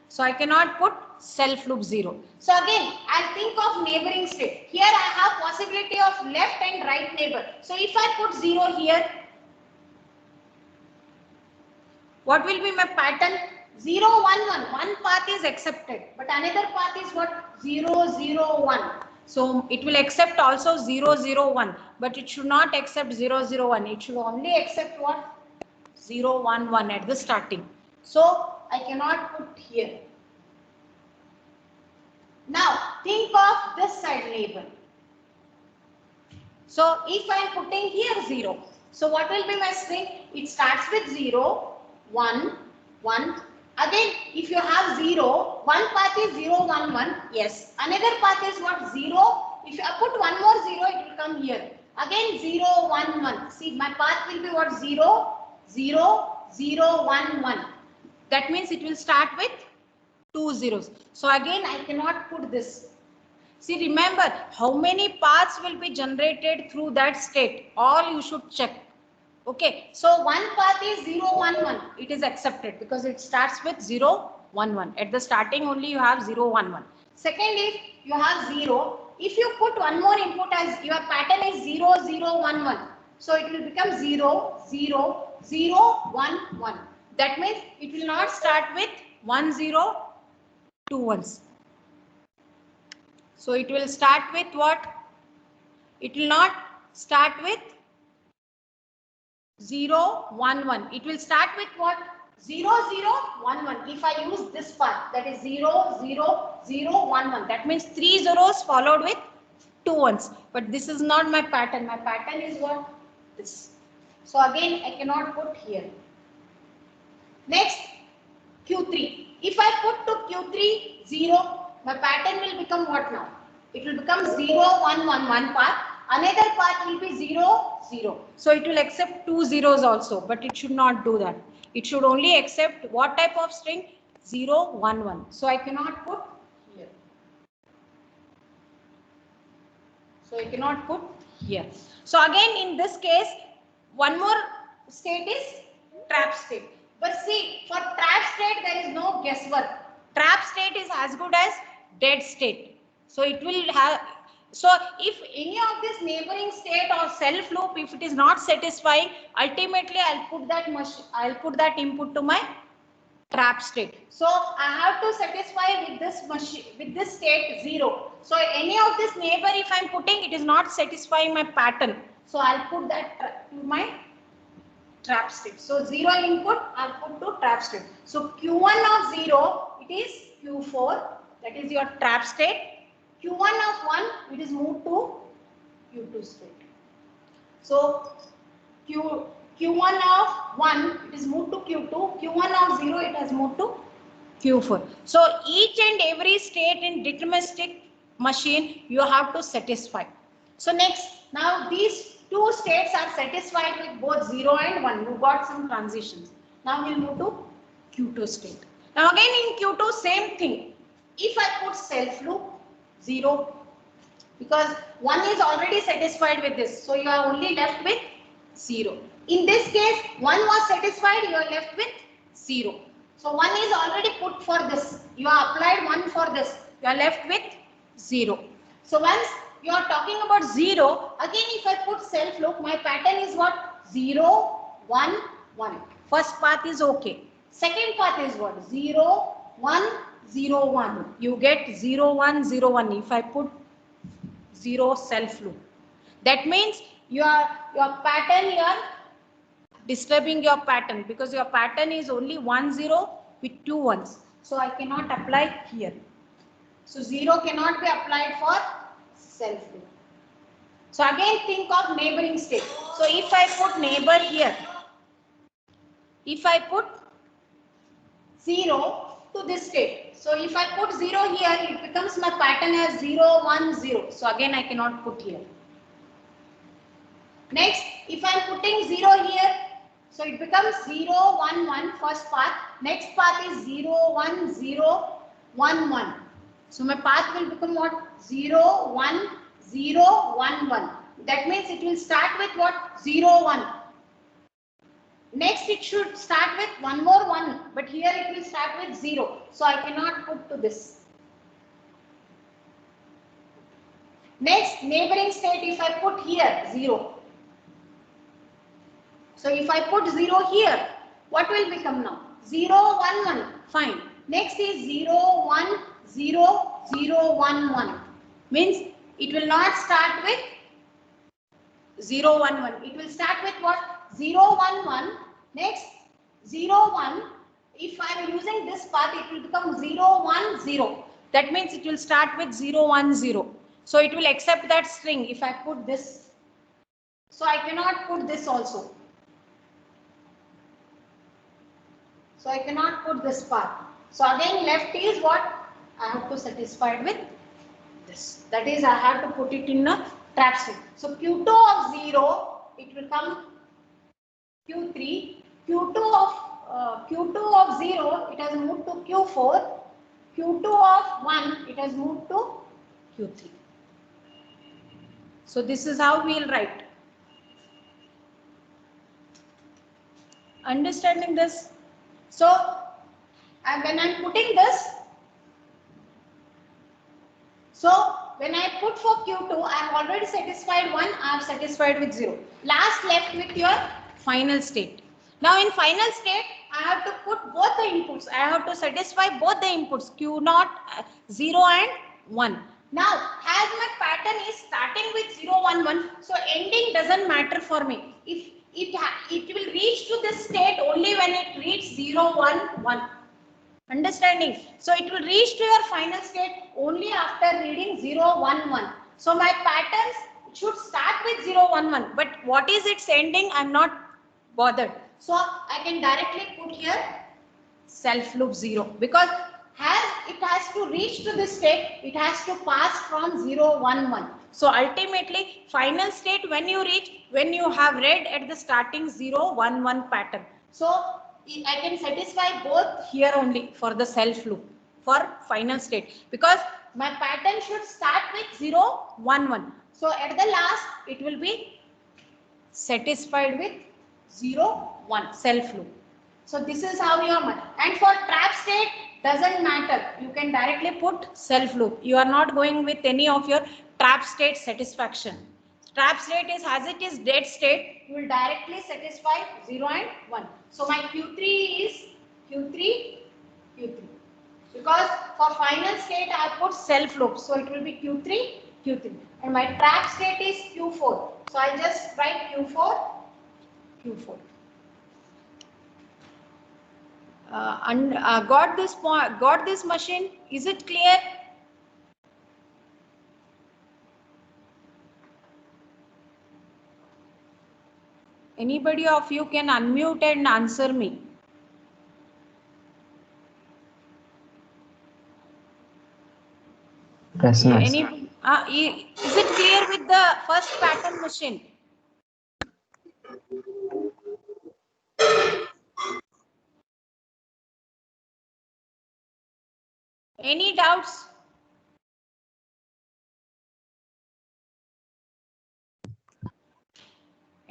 So I cannot put self loop 0. So again, I'll think of neighboring state. Here I have possibility of left and right neighbor. So if I put 0 here, what will be my pattern? 0 1 1. One path is accepted, but another path is what? 0 0 1. So it will accept also 0 0 1, but it should not accept 0 0 1. It should only accept what? 0 1 1 at the starting. So I cannot put here. Now think of this side label. So if I am putting here 0, so what will be my string? It starts with 0 1 1. Again, if you have 0, one path is 0 1 1. Yes. Another path is what? 0. If I put one more 0, it will come here. Again 0 1 1. See, my path will be what? 0 0 0 1 1. That means it will start with 2 zeros. So again, I cannot put this. See, remember how many paths will be generated through that state. All you should check. Okay. So one path is 0, 1, 1. It is accepted because it starts with 0, 1, 1. At the starting only you have 0, 1, 1. Second is you have 0. If you put one more input as your pattern is 0, 0, 1, 1. So it will become 0, 0, 0, 1, 1. That means it will not start with 1, 0, 2 ones. So it will start with what? It will not start with 0, 1, 1. It will start with what? 0, 0, 1, 1. If I use this part, that is 0, 0, 0, 1, 1. That means 3 zeros followed with 2 ones. But this is not my pattern. My pattern is what? This. So again, I cannot put here. Next, Q3. If I put to Q3, 0, my pattern will become what now? It will become 0, 1, 1, one path. Another path will be 0, 0. So it will accept 2 zeros also, but it should not do that. It should only accept what type of string? 0, 1, 1. So I cannot put here. So I cannot put here. So again, in this case, one more state is trap state. But see, for trap state, there is no guesswork. Trap state is as good as dead state. So it will have, so if any of this neighboring state or self loop, if it is not satisfying, ultimately I'll put that input to my trap state. So I have to satisfy with this machine, with this state 0. So any of this neighbor, if I'm putting, it is not satisfying my pattern. So I'll put that to my trap state. So 0 input, I'll put to trap state. So Q1 of 0, it is Q4, that is your trap state. Q1 of 1, it is moved to Q2 state. So Q1 of 1, it is moved to Q2. Q1 of 0, it has moved to Q4. So each and every state in deterministic machine, you have to satisfy. So next, now these two states are satisfied with both 0 and 1. You got some transitions. Now we'll move to Q2 state. Now again in Q2, same thing. If I put self loop 0, because 1 is already satisfied with this, so you are only left with 0. In this case, 1 was satisfied, you are left with 0. So 1 is already put for this. You are applied 1 for this. You are left with 0. So once you are talking about 0, again if I put self loop, my pattern is what? 0, 1, 1. First path is okay. Second path is what? 0, 1, 0, 1. You get 0, 1, 0, 1. If I put 0 self loop, that means your pattern, you are disturbing your pattern because your pattern is only 1, 0 with 2 ones. So I cannot apply here. So 0 cannot be applied for self loop. So again think of neighboring state. So if I put neighbor here, if I put 0 to this state. So if I put 0 here, it becomes my pattern as 0, 1, 0. So again I cannot put here. Next, if I am putting 0 here, so it becomes 0, 1, 1 first path. Next path is 0, 1, 0, 1, 1. So my path will become what? 0, 1, 0, 1, 1. That means it will start with what? 0, 1. Next it should start with one more 1, but here it will start with 0. So I cannot put to this. Next, neighboring state, if I put here 0. So if I put 0 here, what will become now? 0, 1, 1. Fine. Next is 0, 1, 0, 0, 1, 1. Means it will not start with 0, 1, 1. It will start with what? 0, 1, 1. Next 0, 1. If I am using this path, it will become 0, 1, 0. That means it will start with 0, 1, 0. So it will accept that string if I put this. So I cannot put this also. So I cannot put this path. So again left is what? I have to satisfy with this. That is I have to put it in a trap state. So Q2 of 0, it will come Q3. Q2 of Q2 of 0, it has moved to Q4. Q2 of 1, it has moved to Q3. So this is how we will write. Understanding this? So when I'm putting this, so when I put for Q2, I have already satisfied 1, I have satisfied with 0. Last left with your final state. Now in final state, I have to put both the inputs. I have to satisfy both the inputs, Q0, 0 and 1. Now, as my pattern is starting with 0, 1, 1, so ending doesn't matter for me. If it will reach to this state only when it reaches 0, 1, 1. Understanding? So it will reach to your final state only after reading 0, 1, 1. So my patterns should start with 0, 1, 1. But what is its ending? I'm not bothered. So I can directly put here self loop 0, because as it has to reach to this state, it has to pass from 0, 1, 1. So ultimately, final state when you reach, when you have read at the starting 0, 1, 1 pattern. So I can satisfy both here only for the self loop for final state, because my pattern should start with 0, 1, 1. So at the last, it will be satisfied with 0, 1 self loop. So this is how you are, and for trap state doesn't matter. You can directly put self loop. You are not going with any of your trap state satisfaction. Trap state is as it is dead state. You will directly satisfy 0 and 1. So my Q3 is Q3, Q3. Because for final state I put self loop. So it will be Q3, Q3. And my trap state is Q4. So I just write Q4, Q4. Got this point? Got this machine? Is it clear? Anybody of you can unmute and answer me. Yes, ma'am. Is it clear with the first pattern machine? Any doubts?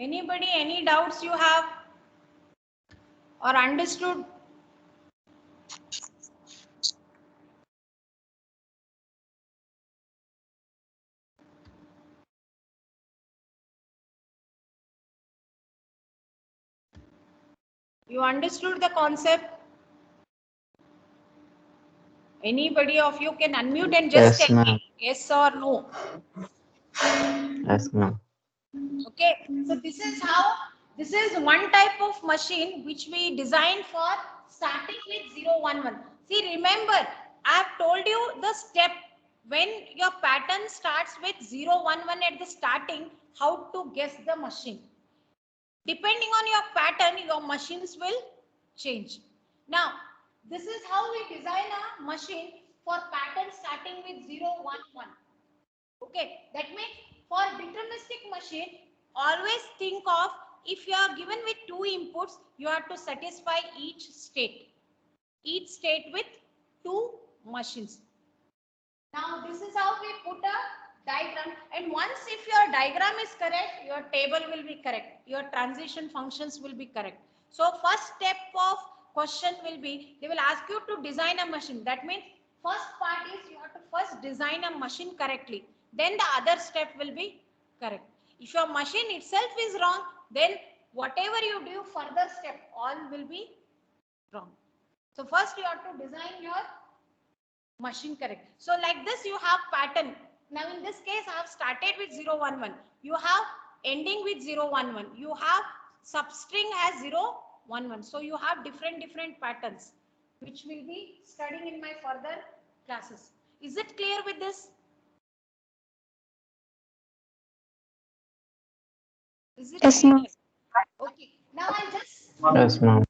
Anybody, any doubts you have or understood? You understood the concept? Anybody of you can unmute and just Yes, tell ma'am. me yes or no. Yes, ma'am. Okay, so this is one type of machine which we designed for starting with 0, 1, 1. See, remember, I have told you the step when your pattern starts with 0, 1, 1 at the starting, how to guess the machine. Depending on your pattern, your machines will change. Now, this is how we design a machine for pattern starting with 0, 1, 1. Okay, that means for deterministic machine, always think of if you are given with 2 inputs, you have to satisfy each state with 2 machines. Now this is how we put a diagram, and once if your diagram is correct, your table will be correct, your transition functions will be correct. So first step of question will be, they will ask you to design a machine. That means first part is you have to first design a machine correctly, then the other step will be correct. If your machine itself is wrong, then whatever you do further step all will be wrong. So first you have to design your machine correct. So like this you have pattern. Now in this case I have started with 0, 1, 1. You have ending with 0, 1, 1. You have substring as 0, 1, 1. So you have different patterns which will be studying in my further classes. Is it clear with this? Is it Yes, clear? ma'am. Okay. Now Yes, ma'am.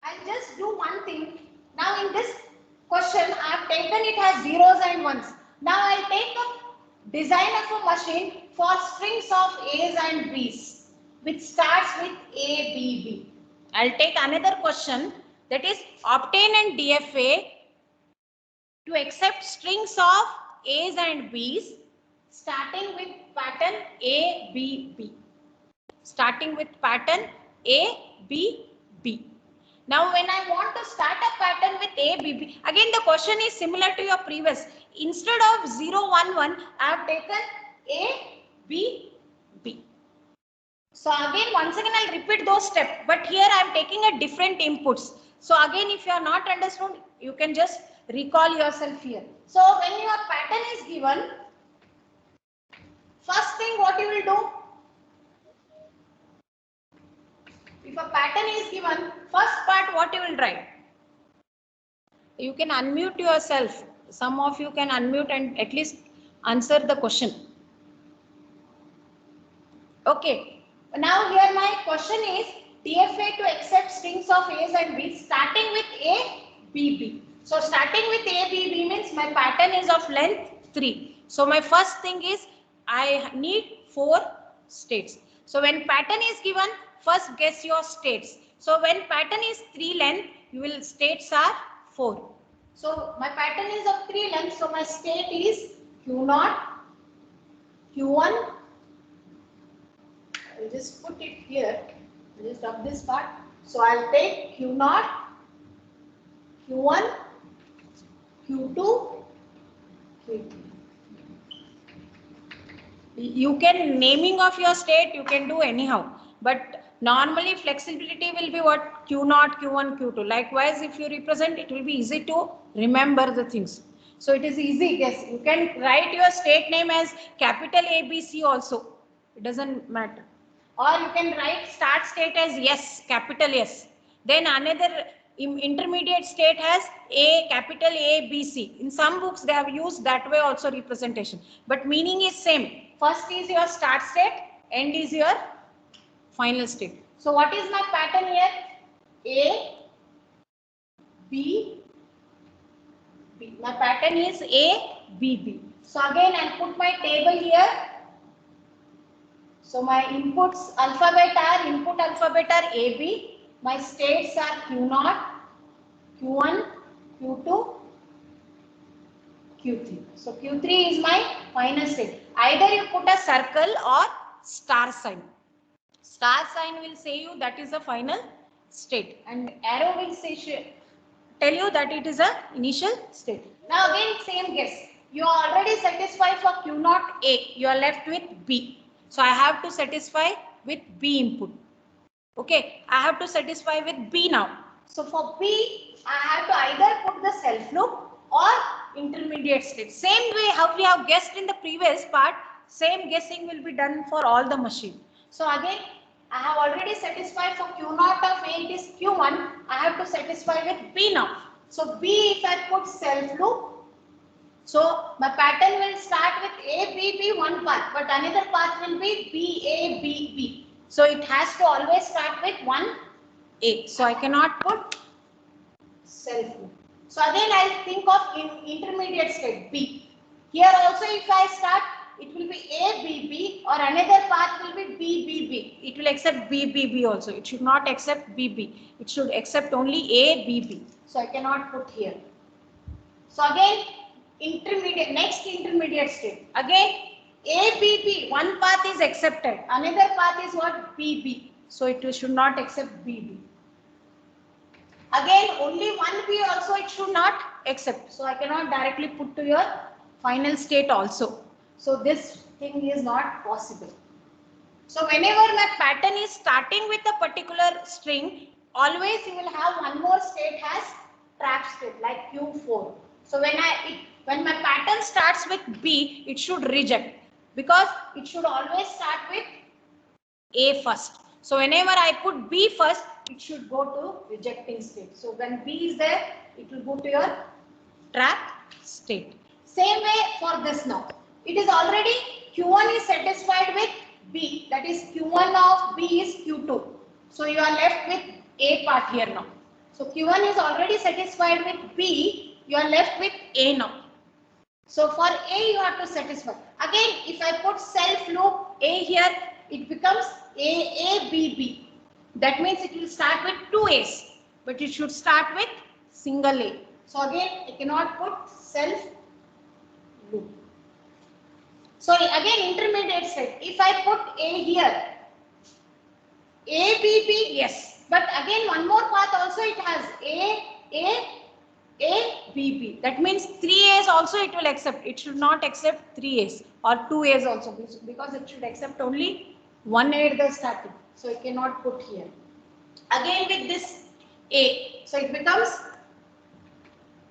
I'll just do one thing. Now in this question, I have taken it as zeros and ones. Now I'll take a design of a machine for strings of A's and B's, which starts with A, B, B. I'll take another question That is, obtain an DFA to accept strings of A's and B's starting with pattern A, B, B. Starting with pattern A, B, B. Now, when I want to start a pattern with A, B, B, again the question is similar to your previous. Instead of 0, 1, 1, I have taken A, B, B. So again, once again, I'll repeat those steps. But here I am taking a different inputs. So again, if you are not understood, you can just recall yourself here. So when your pattern is given, first thing what you will do, if a pattern is given, first part what you will write. You can unmute yourself. Some of you can unmute and at least answer the question. Okay. Now here my question is DFA to accept strings of A's and B's starting with A, B, B. So starting with A, B, B means my pattern is of length 3. So my first thing is I need 4 states. So when pattern is given, first guess your states. So when pattern is 3 length, you will states are 4. So my pattern is of 3 length. So my state is Q0, Q1. I'll just put it here. I'll just up this part. So I'll take Q0, Q1, Q2, Q3. You can naming of your state you can do anyhow, but normally flexibility will be what Q0, Q1, Q2. Likewise, if you represent, it will be easy to remember the things. So it is easy guess. You can write your state name as capital ABC also. It doesn't matter. Or you can write start state as yes, capital S. Then another intermediate state has A, capital A, B, C. In some books they have used that way also representation. But meaning is same. First is your start state, end is your final state. So what is my pattern here? A, B, B. My pattern is A, B, B. So again I'll put my table here. So my inputs alphabet are AB. My states are Q0, Q1, Q2, Q3. So Q3 is my final state. Either you put a circle or star sign. Star sign will say you that is the final state, and arrow will say tell you that it is a initial state. Now again same guess. You are already satisfied for Q0 A. You are left with B. So I have to satisfy with B input. Okay, I have to satisfy with B now. So for B, I have to either put the self loop or intermediate state. Same way how we have guessed in the previous part, same guessing will be done for all the machine. So again, I have already satisfied for Q0 of A, it is Q1. I have to satisfy with B now. So B, if I put self loop, so my pattern will start with A, B, B, one path, but another path will be B, A, B, B. So it has to always start with one A. So I cannot put self loop. So again I'll think of intermediate state B. Here also if I start, it will be A, B, B, or another path will be B, B, B. It will accept B, B, B also. It should not accept B, B. It should accept only A, B, B. So I cannot put here. So again, next intermediate state. Again, A, B, B, one path is accepted. Another path is what? B, B. So it should not accept B, B. Again, only one B also it should not accept. So I cannot directly put to your final state also. So this thing is not possible. So whenever my pattern is starting with a particular string, always you will have one more state as trap state like Q4. So when my pattern starts with B, it should reject because it should always start with A first. So whenever I put B first, it should go to rejecting state. So when B is there, it will go to your trap state. Same way for this now. It is already Q1 is satisfied with B. That is Q1 of B is Q2. So you are left with A part here now. So Q1 is already satisfied with B. You are left with A now. So for A you have to satisfy. Again, if I put self loop A here, it becomes A, A, B, B. That means it will start with two A's. but it should start with single A. So again, I cannot put self loop. So again, intermediate set. If I put A here, A, B, B, yes. But again, one more path also it has A, B, B. That means 3 A's also it will accept. It should not accept 3 A's or 2 A's also because it should accept only 1 A at the starting. So it cannot put here. Again with this A. So it becomes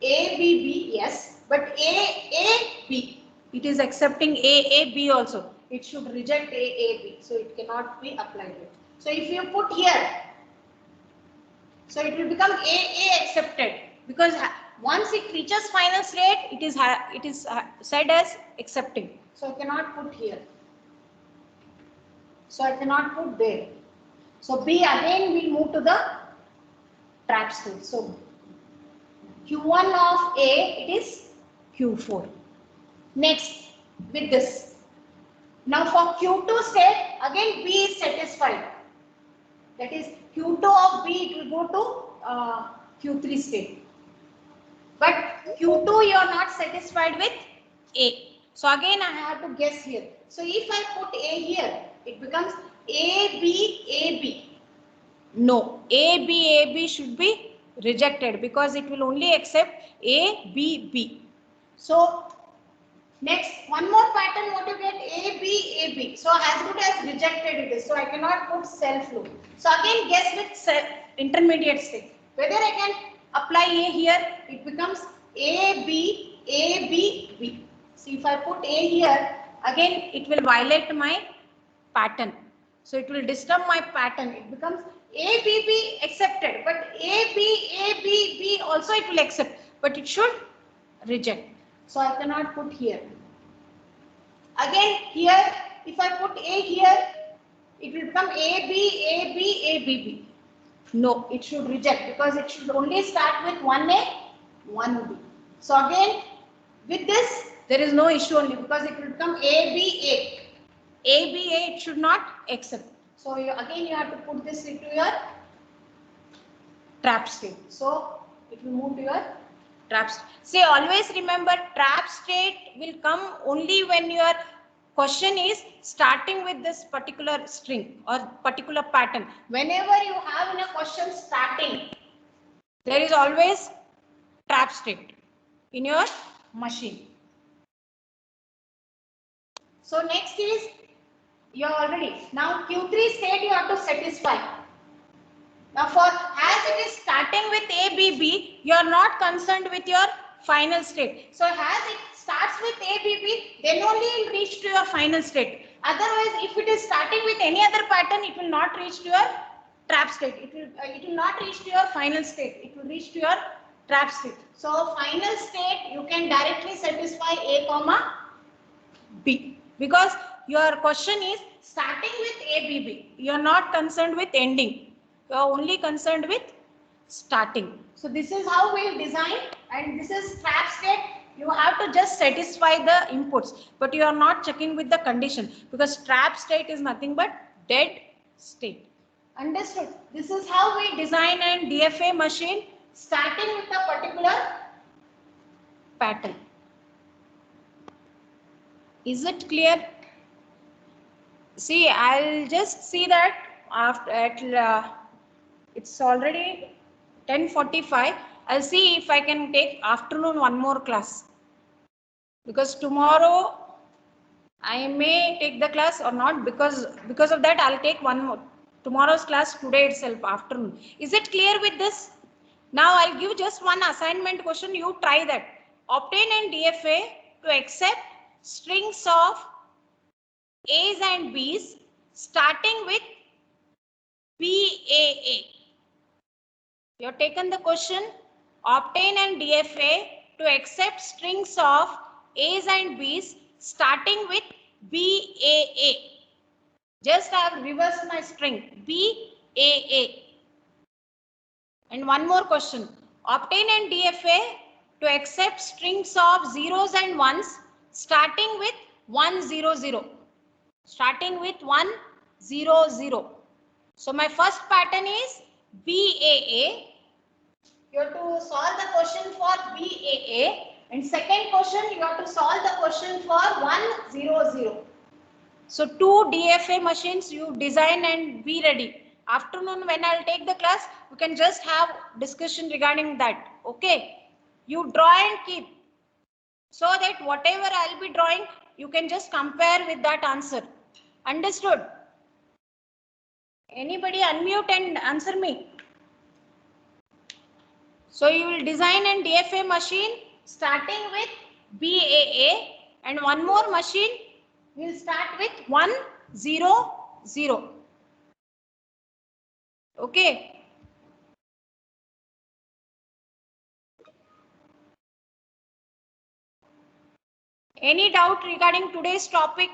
A, B, B, yes. But A, B. It is accepting A, B also. It should reject A, B. So it cannot be applied here. So if you put here, so it will become A accepted because once it reaches final state, it is said as accepting. So I cannot put here. So I cannot put there. So B again will move to the trap state. So Q1 of A, it is Q4. Next with this. Now for Q2 state, again B is satisfied. That is Q2 of B, it will go to Q3 state. But Q2 you are not satisfied with A. So again I have to guess here. So if I put A here, it becomes A, B. No, A, B should be rejected because it will only accept A, B. So next, one more pattern, what you get? A, B. So as good as rejected it is. So I cannot put self loop. So again, guess with intermediate state. Whether I can apply A here, it becomes A, B. See, if I put A here, again it will violate my pattern. So it will disturb my pattern. It becomes A, B accepted, but A, B also it will accept, but it should reject. So I cannot put here. Again here, if I put A here, it will become A, B. No, it should reject because it should only start with 1A, 1B. So again, with this, there is no issue only because it will become A, B, it should not accept. So again, you have to put this into your trap state. So it will move to your trap state. See, always remember trap state will come only when your question is starting with this particular string or particular pattern. Whenever you have in a question starting, there is always trap state in your machine. So next is you are already. Now Q3 state you have to satisfy. Now for as it is starting with A, B, you are not concerned with your final state. So as it starts with A, B, then only it will reach to your final state. Otherwise, if it is starting with any other pattern, it will not reach to your trap state. It will not reach to your final state. It will reach to your trap state. So final state you can directly satisfy A, B because your question is starting with A, B. You are not concerned with ending. You are only concerned with starting. So this is how we design, and this is trap state. You have to just satisfy the inputs, but you are not checking with the condition because trap state is nothing but dead state. Understood? This is how we design an DFA machine starting with a particular pattern. Is it clear? See, I'll just see that after it's already 10:45. I'll see if I can take afternoon one more class because tomorrow I may take the class or not because of that I'll take one more tomorrow's class today itself afternoon. Is it clear with this? Now I'll give just one assignment question. You try that. Obtain an DFA to accept strings of A's and B's starting with BAA. You have taken the question. Obtain an DFA to accept strings of A's and B's starting with BAA. Just I have reversed my string BAA. And one more question. Obtain an DFA to accept strings of zeros and ones starting with 100. Starting with 100. So my first pattern is BAA. You have to solve the question for BAA, and second question you have to solve the question for 100. So 2 DFA machines you design and be ready. Afternoon when I'll take the class, you can just have discussion regarding that. Okay. You draw and keep, so that whatever I'll be drawing, you can just compare with that answer. Understood? Anybody unmute and answer me. So you will design an DFA machine starting with BAA, and one more machine will start with 100. Okay. Any doubt regarding today's topic?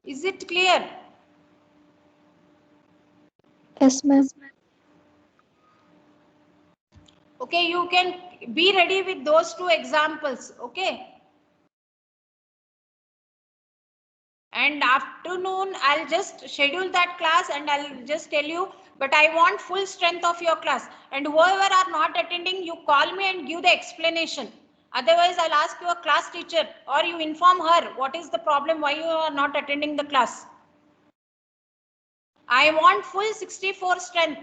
Is it clear? Yes, ma'am. Okay, you can be ready with those two examples. Okay. And afternoon, I'll just schedule that class and I'll just tell you, but I want full strength of your class. And whoever are not attending, you call me and give the explanation. Otherwise, I'll ask your class teacher or you inform her what is the problem, why you are not attending the class. I want full 64 strength.